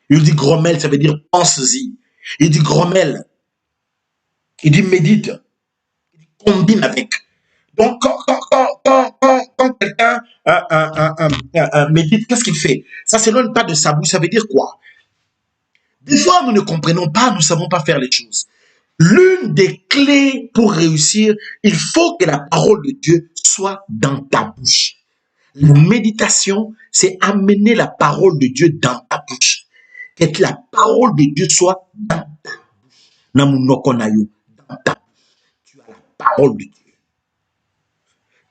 Speaker 1: Il dit grommelle, ça veut dire pense-y. Il dit grommelle, il dit médite, combine avec. Donc, quand quelqu'un médite, qu'est-ce qu'il fait? Ça ne s'éloigne pas de sa bouche, ça veut dire quoi? Des fois, nous ne comprenons pas, nous ne savons pas faire les choses. L'une des clés pour réussir, il faut que la parole de Dieu soit dans ta bouche. La méditation, c'est amener la parole de Dieu dans ta bouche. Que la parole de Dieu soit dans ta bouche. Dans ta bouche. Tu as la parole de Dieu.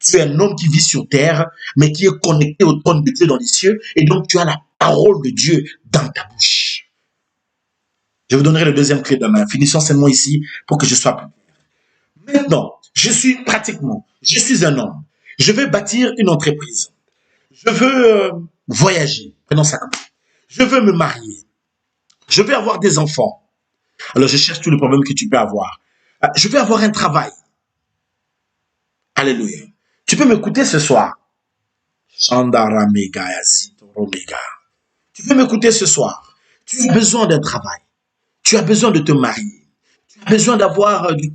Speaker 1: Tu es un homme qui vit sur terre, mais qui est connecté au trône de Dieu dans les cieux, et donc tu as la parole de Dieu dans ta bouche. Je vous donnerai le deuxième clé demain. Finissons seulement ici pour que je sois plus clair. Maintenant, je suis un homme. Je veux bâtir une entreprise. Je veux voyager. Prenons ça comme ça. Je veux me marier. Je veux avoir des enfants. Alors, je cherche tous les problèmes que tu peux avoir. Je veux avoir un travail. Alléluia. Tu peux m'écouter ce soir. Tu peux m'écouter ce soir. Tu as besoin d'un travail. Tu as besoin de te marier. Tu as besoin d'avoir du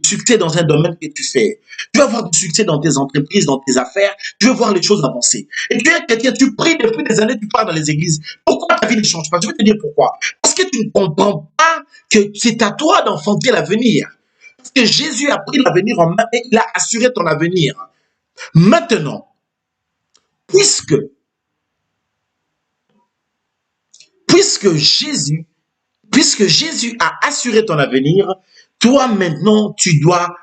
Speaker 1: succès dans un domaine que tu fais. Tu veux avoir du succès dans tes entreprises, dans tes affaires. Tu veux voir les choses avancer. Et tu es quelqu'un, tu pries depuis des années, tu pars dans les églises. Pourquoi ta vie ne change pas? Je vais te dire pourquoi. Parce que tu ne comprends pas que c'est à toi d'enfanter l'avenir. Parce que Jésus a pris l'avenir en main et il a assuré ton avenir. Maintenant, puisque Jésus a assuré ton avenir, toi maintenant, tu dois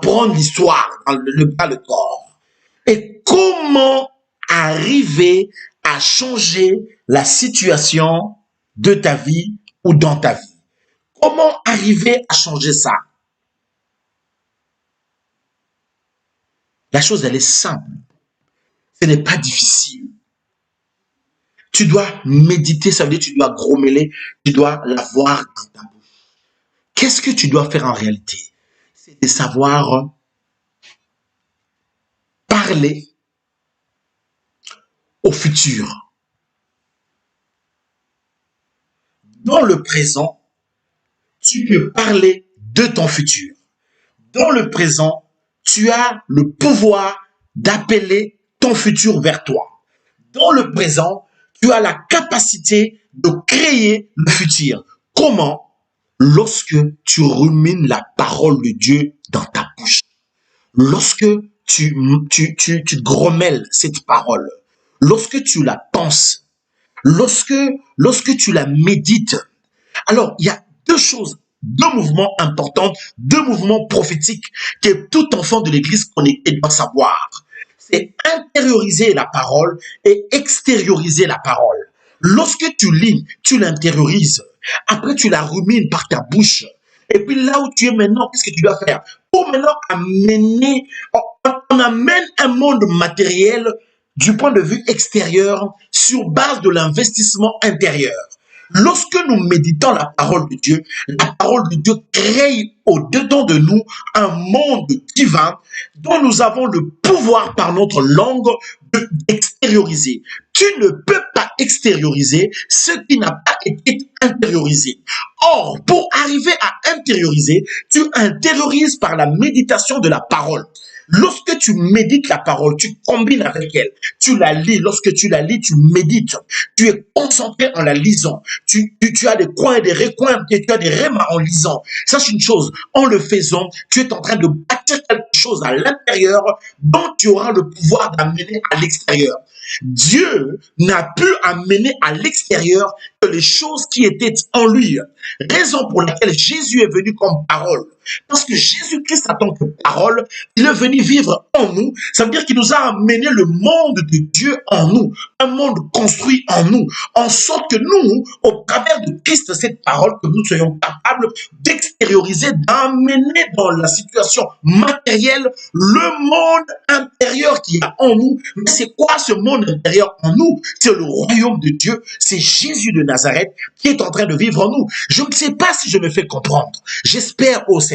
Speaker 1: prendre l'histoire dans le corps. Et comment arriver à changer la situation de ta vie ou dans ta vie? Comment arriver à changer ça? La chose, elle est simple. Ce n'est pas difficile. Tu dois méditer, ça veut dire que tu dois grommeler, tu dois l'avoir dans ta bouche. Qu'est-ce que tu dois faire en réalité? C'est de savoir parler au futur. Dans le présent, tu peux parler de ton futur. Dans le présent, tu as le pouvoir d'appeler ton futur vers toi. Dans le présent, tu as la capacité de créer le futur. Comment? Lorsque tu rumines la parole de Dieu dans ta bouche. Lorsque tu grommelles cette parole. Lorsque tu la penses. Lorsque tu la médites. Alors, il y a deux choses, deux mouvements importants, deux mouvements prophétiques que tout enfant de l'Église connecté doit savoir. C'est intérioriser la parole et extérioriser la parole. Lorsque tu lis, tu l'intériorises. Après, tu la rumines par ta bouche. Et puis là où tu es maintenant, qu'est-ce que tu dois faire? Pour maintenant amener, on amène un monde matériel du point de vue extérieur sur base de l'investissement intérieur. Lorsque nous méditons la parole de Dieu crée au-dedans de nous un monde divin dont nous avons le pouvoir par notre langue d'extérioriser. Tu ne peux pas extérioriser ce qui n'a pas été intériorisé. Or, pour arriver à intérioriser, tu intériorises par la méditation de la parole. Lorsque tu médites la parole, tu combines avec elle, tu la lis. Lorsque tu la lis, tu médites. Tu es concentré en la lisant. Tu as des coins et des recoins, tu as des rémas en lisant. Sache une chose, en le faisant, tu es en train de bâtir quelque chose à l'intérieur dont tu auras le pouvoir d'amener à l'extérieur. Dieu n'a pu amener à l'extérieur que les choses qui étaient en lui. Raison pour laquelle Jésus est venu comme parole. Parce que Jésus-Christ, en tant que parole, il est venu vivre en nous. Ça veut dire qu'il nous a amené le monde de Dieu en nous. Un monde construit en nous. En sorte que nous, au travers de Christ, cette parole, que nous soyons capables d'extérioriser, d'amener dans la situation matérielle le monde intérieur qui est en nous. Mais c'est quoi ce monde intérieur en nous? C'est le royaume de Dieu. C'est Jésus de Nazareth qui est en train de vivre en nous. Je ne sais pas si je me fais comprendre. J'espère au Seigneur.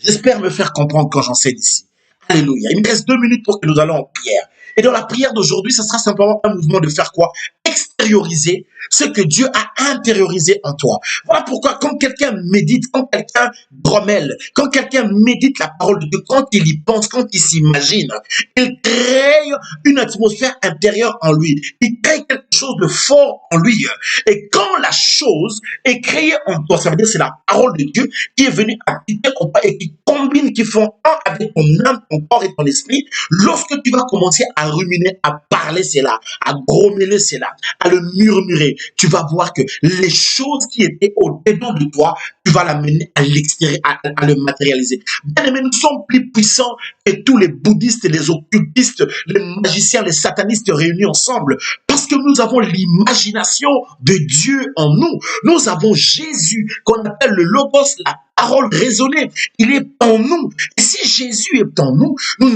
Speaker 1: J'espère me faire comprendre quand j'enseigne ici. Alléluia. Il me reste 2 minutes pour que nous allons en prière. Et dans la prière d'aujourd'hui, ce sera simplement un mouvement de faire quoi? Extérioriser ce que Dieu a intériorisé en toi. Voilà pourquoi quand quelqu'un médite, quand quelqu'un grommelle, quand quelqu'un médite la parole de Dieu, quand il y pense, quand il s'imagine, il crée une atmosphère intérieure en lui. Il crée quelque chose de fort en lui. Et quand la chose est créée en toi, ça veut dire que c'est la parole de Dieu qui est venue habiter en toi et qui combine, qui font un avec ton âme, ton corps et ton esprit. Lorsque tu vas commencer à ruminer, à parler cela, à grommeler cela, à le murmurer, tu vas voir que les choses qui étaient au-dedans de toi, tu vas l'amener à l'extérieur, à le matérialiser. Bien aimé, nous sommes plus puissants que tous les bouddhistes, les occultistes, les magiciens, les satanistes réunis ensemble, parce que nous avons l'imagination de Dieu en nous. Nous avons Jésus, qu'on appelle le Logos, la parole raisonnée. Il est en nous. Et si Jésus est en nous, il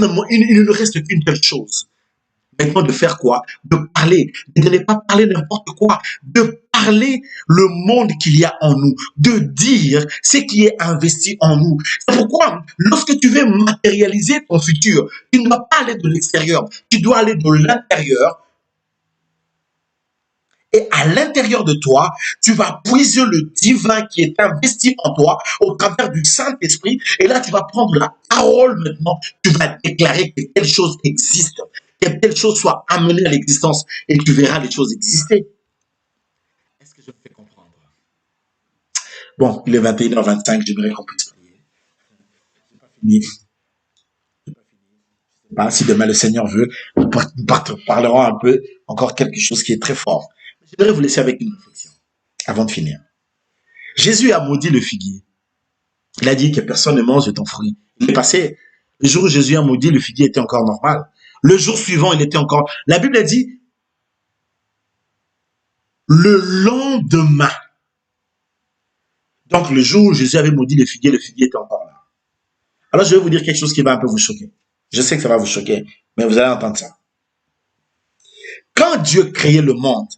Speaker 1: ne reste qu'une seule chose. Maintenant, de faire quoi? De parler, de ne pas parler n'importe quoi, de parler le monde qu'il y a en nous, de dire ce qui est investi en nous. C'est pourquoi, lorsque tu veux matérialiser ton futur, tu ne dois pas aller de l'extérieur, tu dois aller de l'intérieur. Et à l'intérieur de toi, tu vas puiser le divin qui est investi en toi au travers du Saint-Esprit. Et là, tu vas prendre la parole maintenant. Tu vas déclarer que telle chose existe, que telle chose soit amenée à l'existence. Et tu verras les choses exister. Est-ce que je me fais comprendre? Bon, il est 21h25, j'aimerais qu'on puisse prier. Je n'ai pas fini. Pas, si demain le Seigneur veut, nous parlerons un peu, encore quelque chose qui est très fort. Je voudrais vous laisser avec une réflexion avant de finir. Jésus a maudit le figuier. Il a dit que personne ne mange de ton fruit. Il est passé. Le jour où Jésus a maudit, le figuier était encore normal. Le jour suivant, il était encore... La Bible a dit, le lendemain. Donc, le jour où Jésus avait maudit le figuier était encore là. Alors, je vais vous dire quelque chose qui va un peu vous choquer. Je sais que ça va vous choquer, mais vous allez entendre ça. Quand Dieu créait le monde,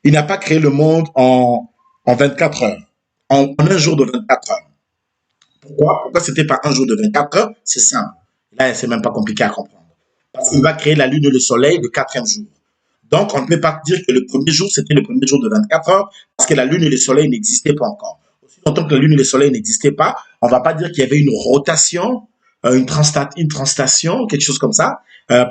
Speaker 1: il n'a pas créé le monde en 24 heures, en un jour de 24 heures. Pourquoi c'était pas un jour de 24 heures? C'est simple. Là, c'est même pas compliqué à comprendre. Parce qu'il va créer la lune et le soleil le 4e jour. Donc, on ne peut pas dire que le premier jour, c'était le premier jour de 24 heures, parce que la lune et le soleil n'existaient pas encore. Aussi longtemps que la lune et le soleil n'existaient pas, on ne va pas dire qu'il y avait une rotation, une translation, quelque chose comme ça,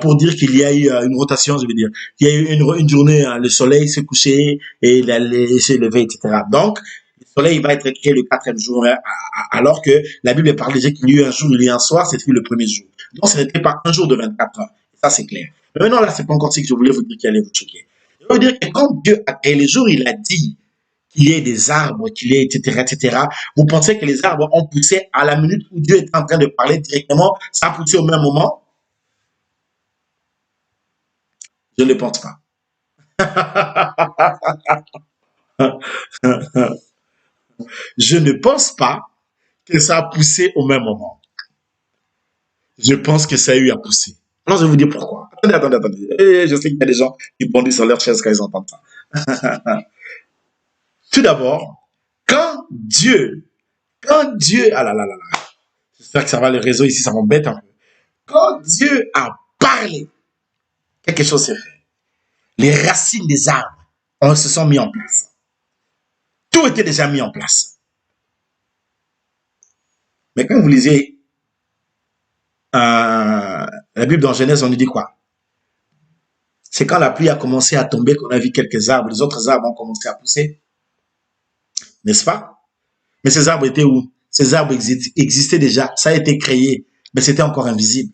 Speaker 1: pour dire qu'il y a eu une rotation, je veux dire. Il y a eu une journée, le soleil s'est couché et il s'est levé, etc. Donc, le soleil va être créé le 4e jour, alors que la Bible parle déjà qu'il y a eu un jour, il y a eu un soir, c'était le premier jour. Donc, ce n'était pas un jour de 24 heures. Ça, c'est clair. Mais maintenant, là, c'est pas encore ce que je voulais vous dire qui allait vous choquer. Je veux dire que quand Dieu a créé les jours, il a dit qu'il y ait des arbres, qu'il y ait, etc., etc. Vous pensez que les arbres ont poussé à la minute où Dieu est en train de parler directement, ça a poussé au même moment? Je ne pense pas. Je ne pense pas que ça a poussé au même moment. Je pense que ça a eu à pousser. Alors, je vais vous dire pourquoi. Attendez. Je sais qu'il y a des gens qui bondissent sur leur chaise quand ils entendent ça. Tout d'abord, quand Dieu, ah là là là là, j'espère que ça va, les réseaux ici, ça m'embête un peu. Quand Dieu a parlé, quelque chose s'est fait. Les racines des arbres se sont mis en place. Tout était déjà mis en place. Mais quand vous lisez la Bible dans Genèse, on nous dit quoi? C'est quand la pluie a commencé à tomber qu'on a vu quelques arbres, les autres arbres ont commencé à pousser. N'est-ce pas? Mais ces arbres étaient où? Ces arbres existaient déjà, ça a été créé, mais c'était encore invisible.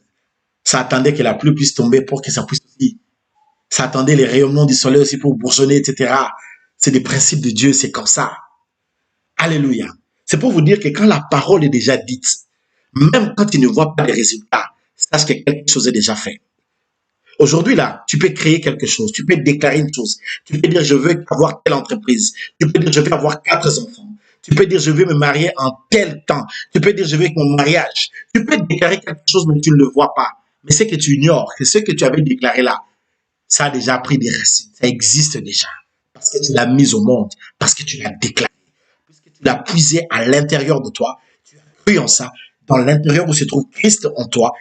Speaker 1: Ça attendait que la pluie puisse tomber pour que ça puisse aussi. Ça attendait les rayonnements du soleil aussi pour bourgeonner, etc. C'est des principes de Dieu, c'est comme ça. Alléluia. C'est pour vous dire que quand la parole est déjà dite, même quand tu ne vois pas les résultats, sache que quelque chose est déjà fait. Aujourd'hui, là, tu peux créer quelque chose, tu peux déclarer une chose, tu peux dire je veux avoir telle entreprise, tu peux dire je veux avoir 4 enfants, tu peux dire je veux me marier en tel temps, tu peux dire je veux mon mariage, tu peux déclarer quelque chose mais tu ne le vois pas. Mais ce que tu ignores, c'est ce que tu avais déclaré là, ça a déjà pris des racines, ça existe déjà, parce que tu l'as mis au monde, parce que tu l'as déclaré, puisque tu l'as puisé à l'intérieur de toi, tu as cru en ça, dans l'intérieur où se trouve Christ en toi,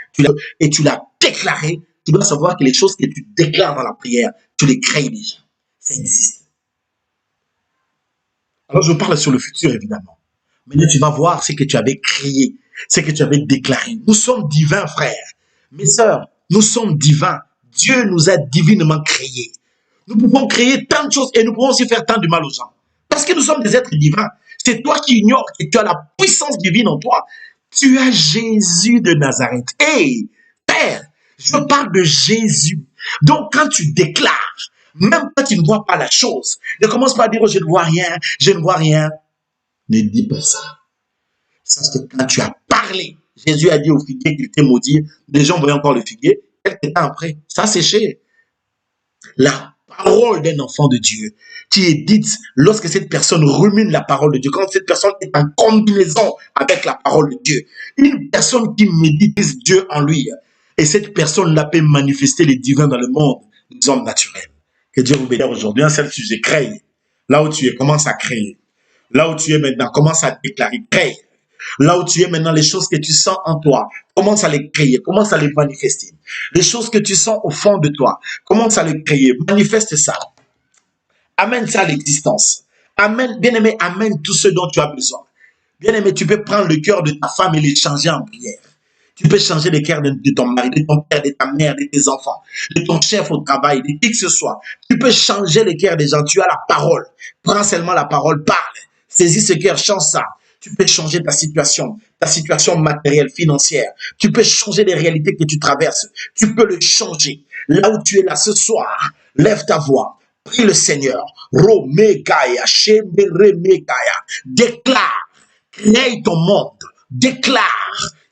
Speaker 1: et tu l'as déclaré, tu dois savoir que les choses que tu déclares dans la prière, tu les crées déjà. Ça existe. Alors je parle sur le futur, évidemment. Maintenant, tu vas voir ce que tu avais créé, ce que tu avais déclaré. Nous sommes divins, frères. Mes sœurs, nous sommes divins. Dieu nous a divinement créés. Nous pouvons créer tant de choses et nous pouvons aussi faire tant de mal aux gens. Parce que nous sommes des êtres divins. C'est toi qui ignores que tu as la puissance divine en toi. Tu as Jésus de Nazareth. Hey, Père, je parle de Jésus. Donc, quand tu déclares, même quand tu ne vois pas la chose, ne commence pas à dire, oh, je ne vois rien, je ne vois rien. Ne dis pas ça. Sache que quand tu as parlé, Jésus a dit au figuier qu'il était maudit. Les gens voyaient encore le figuier. Quelques temps après, ça a séché. La parole d'un enfant de Dieu qui est dite lorsque cette personne rumine la parole de Dieu, quand cette personne est en combinaison avec la parole de Dieu. Une personne qui médite Dieu en lui. Et cette personne-là peut manifester les divins dans le monde des hommes naturels. Que Dieu vous bénisse aujourd'hui. Un seul sujet, crée. Là où tu es, commence à créer. Là où tu es maintenant, commence à déclarer, crée. Là où tu es maintenant, les choses que tu sens en toi, commence à les créer, commence à les manifester. Les choses que tu sens au fond de toi, commence à les créer, manifeste ça. Amène ça à l'existence. Amène, bien-aimé, amène tout ce dont tu as besoin. Bien-aimé, tu peux prendre le cœur de ta femme et le changer en prière. Tu peux changer le cœur de ton mari, de ton père, de ta mère, de tes enfants, de ton chef au travail, de qui que ce soit. Tu peux changer le cœur des gens. Tu as la parole. Prends seulement la parole, parle. Saisis ce cœur, change ça. Tu peux changer ta situation matérielle, financière. Tu peux changer les réalités que tu traverses. Tu peux le changer. Là où tu es là ce soir, lève ta voix. Prie le Seigneur. Romegaya, Shemeremegaya. Déclare. Crée ton monde. Déclare.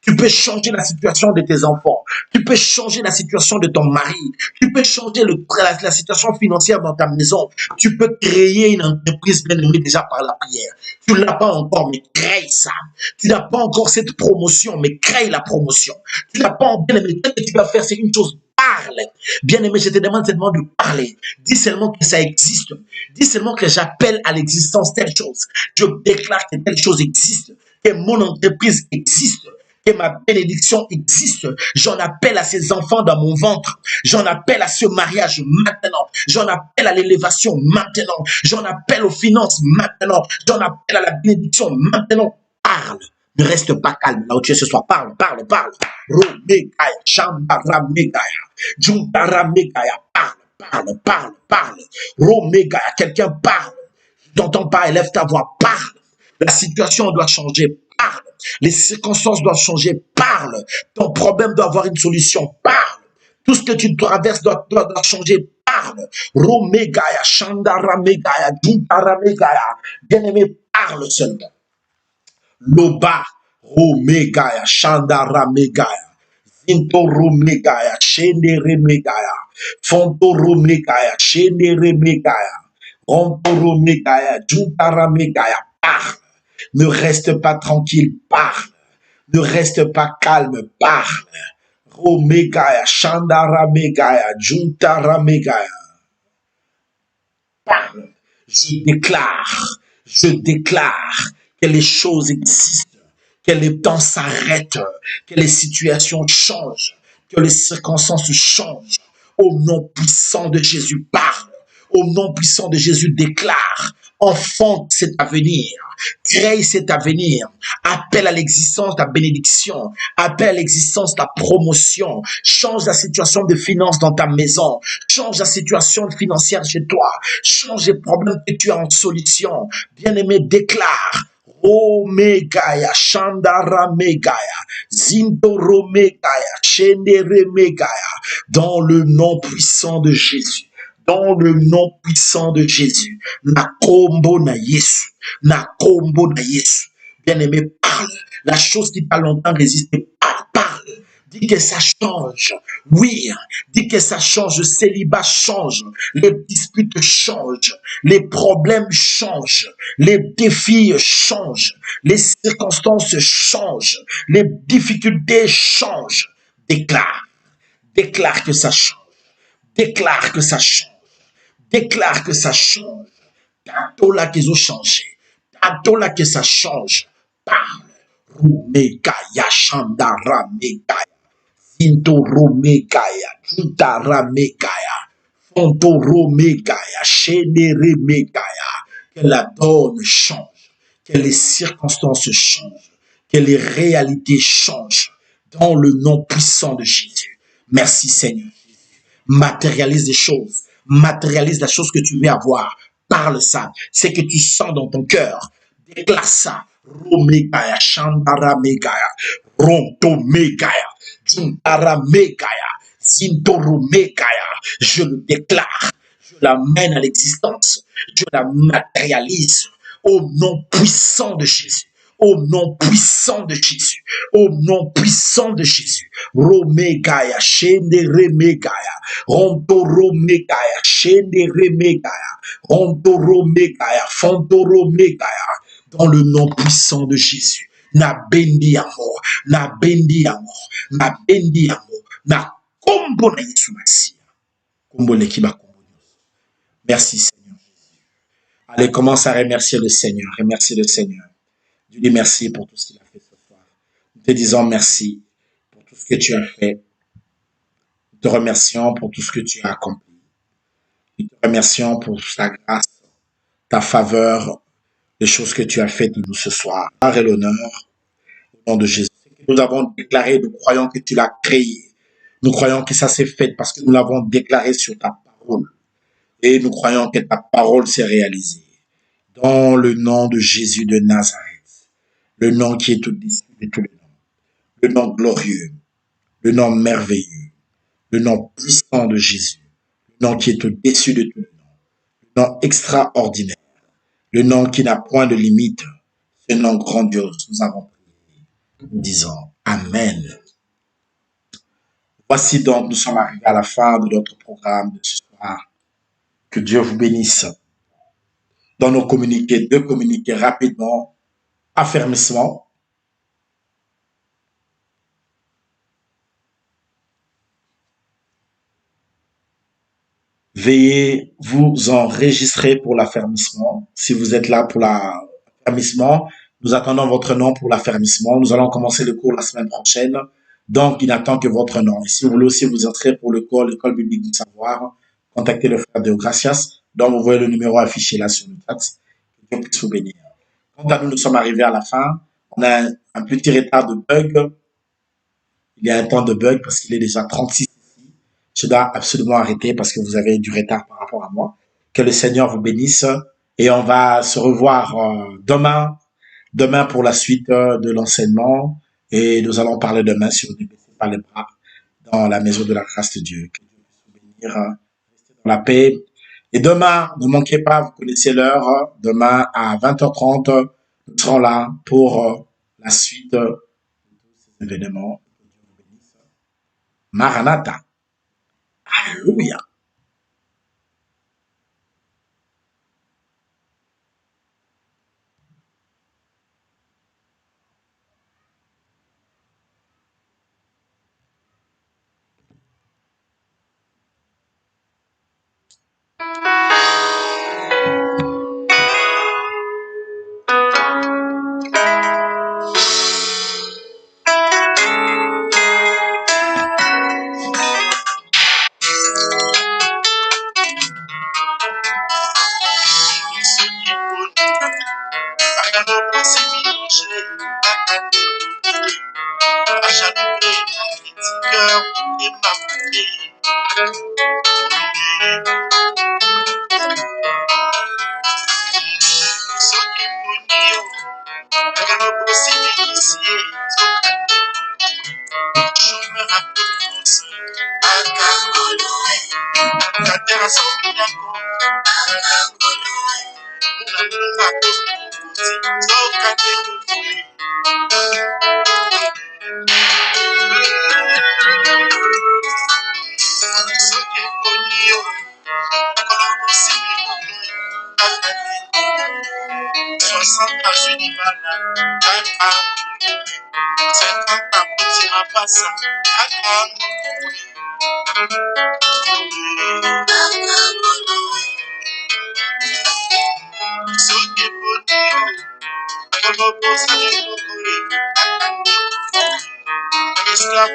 Speaker 1: Tu peux changer la situation de tes enfants. Tu peux changer la situation de ton mari. Tu peux changer la situation financière dans ta maison. Tu peux créer une entreprise bien aimée déjà par la prière. Tu ne l'as pas encore, mais crée ça. Tu n'as pas encore cette promotion, mais crée la promotion. Tu n'as pas bien aimé. Ce que tu vas faire, c'est une chose. Parle. Bien aimé, je te demande seulement de parler. Dis seulement que ça existe. Dis seulement que j'appelle à l'existence telle chose. Je déclare que telle chose existe. Que mon entreprise existe. Que ma bénédiction existe. J'en appelle à ces enfants dans mon ventre. J'en appelle à ce mariage maintenant. J'en appelle à l'élévation maintenant. J'en appelle aux finances maintenant. J'en appelle à la bénédiction maintenant. Parle. Ne reste pas calme là où tu es ce soir. Parle, parle, parle. Romegaya, Shambaramegaya, Juntaramegaya. Parle, parle, parle, parle. Romegaya, quelqu'un parle. Je t'entends pas, élève ta voix. Parle. La situation doit changer. Parle. Les circonstances doivent changer. Parle. Ton problème doit avoir une solution. Parle. Tout ce que tu traverses doit changer. Parle. Romegaya, Shandaramegaya, Juntaramegaya. Bien-aimé, parle seulement. Loba, Romegaya, Shandaramegaya. Zinto Romegaya, Shenderemegaya. Fonto Romegaya, Shenderemegaya. Ronto Romegaya, Juntaramegaya. Parle. Ne reste pas tranquille, parle. Ne reste pas calme, parle. Romegaya, Shandaramegaya, Juntaramegaya. Parle. Je déclare que les choses existent, que les temps s'arrêtent, que les situations changent, que les circonstances changent. Au nom puissant de Jésus, parle. Au nom puissant de Jésus, déclare. Enfante cet avenir, crée cet avenir, appelle à l'existence ta bénédiction, appelle à l'existence ta promotion, change la situation de finances dans ta maison, change la situation financière chez toi, change les problèmes que tu as en solution. Bien-aimé, déclare. Romegaya, Shandara Megaya, Zindoro Megaya, Shendere Megaya, dans le nom puissant de Jésus. Dans le nom puissant de Jésus. Nakombo na Yesu. Nakombo na Yesu. Bien-aimé, parle. La chose qui t'a longtemps résisté, parle. Dis que ça change. Oui, dis que ça change. Le célibat change. Les disputes changent. Les problèmes changent. Les défis changent. Les circonstances changent. Les difficultés changent. Déclare. Déclare que ça change. Déclare que ça change. Déclare que ça change. Tantôt là qu'ils ont changé. Tantôt là que ça change. Parle. Rumekaya Shandara Mekaya. Intoro Mekaya. Tutara Mekaya. Fontoro Mekaya. Chénere Mekaya. Que la donne change. Que les circonstances changent. Que les réalités changent. Dans le nom puissant de Jésus. Merci Seigneur. Matérialise les choses. Matérialise la chose que tu veux avoir. Parle ça. C'est que tu sens dans ton cœur. Déclare ça. Romekaya, Shandara Mekaya, Ronto Mekaya, Juntara Mekaya, Zintoro Mekaya. Je le déclare. Je l'amène à l'existence. Je la matérialise au nom puissant de Jésus. Au nom puissant de Jésus. Au nom puissant de Jésus. Romegaya, Shendere Megaya, Rontoro Megaya, Shendere Megaya, Rontoro Megaya, Fontoro Megaya. Dans le nom puissant de Jésus. Na bendi amour, na bendi amour, na bendi amour, na kombo na Yesu Masiya. Kombo lekiba kombo. Merci Seigneur. Allez, commence à remercier le Seigneur. Remercier le Seigneur. Dieu dit merci pour tout ce qu'il a fait ce soir. Nous te disons merci pour tout ce que tu as fait. Nous te remercions pour tout ce que tu as accompli. Nous te remercions pour ta grâce, ta faveur, les choses que tu as faites de nous ce soir. Gloire et l'honneur au nom de Jésus. Nous avons déclaré, nous croyons que tu l'as créé. Nous croyons que ça s'est fait parce que nous l'avons déclaré sur ta parole. Et nous croyons que ta parole s'est réalisée. Dans le nom de Jésus de Nazareth, le nom qui est au-dessus de tous les noms, le nom glorieux, le nom merveilleux, le nom puissant de Jésus, le nom qui est au-dessus de tous les noms, le nom extraordinaire, le nom qui n'a point de limite, ce nom grandiose. Nous avons prié, nous disons Amen. Voici donc, nous sommes arrivés à la fin de notre programme de ce soir. Que Dieu vous bénisse. Dans nos communiqués, deux communiqués rapidement. Affermissement. Veuillez vous enregistrer pour l'affermissement. Si vous êtes là pour l'affermissement, nous attendons votre nom pour l'affermissement. Nous allons commencer le cours la semaine prochaine. Donc, il n'attend que votre nom. Et si vous voulez aussi vous inscrire pour l'école biblique du savoir, contactez le frère de Gracias. Donc, vous voyez le numéro affiché là sur le chat. Que Dieu puisse vous bénir. Quant à nous, nous sommes arrivés à la fin. On a un petit retard de bug. Il y a un temps de bug parce qu'il est déjà 36 ici. Je dois absolument arrêter parce que vous avez du retard par rapport à moi. Que le Seigneur vous bénisse. Et on va se revoir demain pour la suite de l'enseignement. Et nous allons parler demain sur ne baissez pas les bras dans la maison de la grâce de Dieu. Que Dieu puisse vous bénir, restez dans la paix. Et demain, ne manquez pas, vous connaissez l'heure, demain à 20h30, nous serons là pour la suite de ces événements. Que Dieu vous bénisse. Maranatha. Alléluia.
Speaker 2: La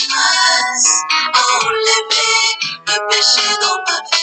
Speaker 2: grâce a enlevé le péché dans ma vie.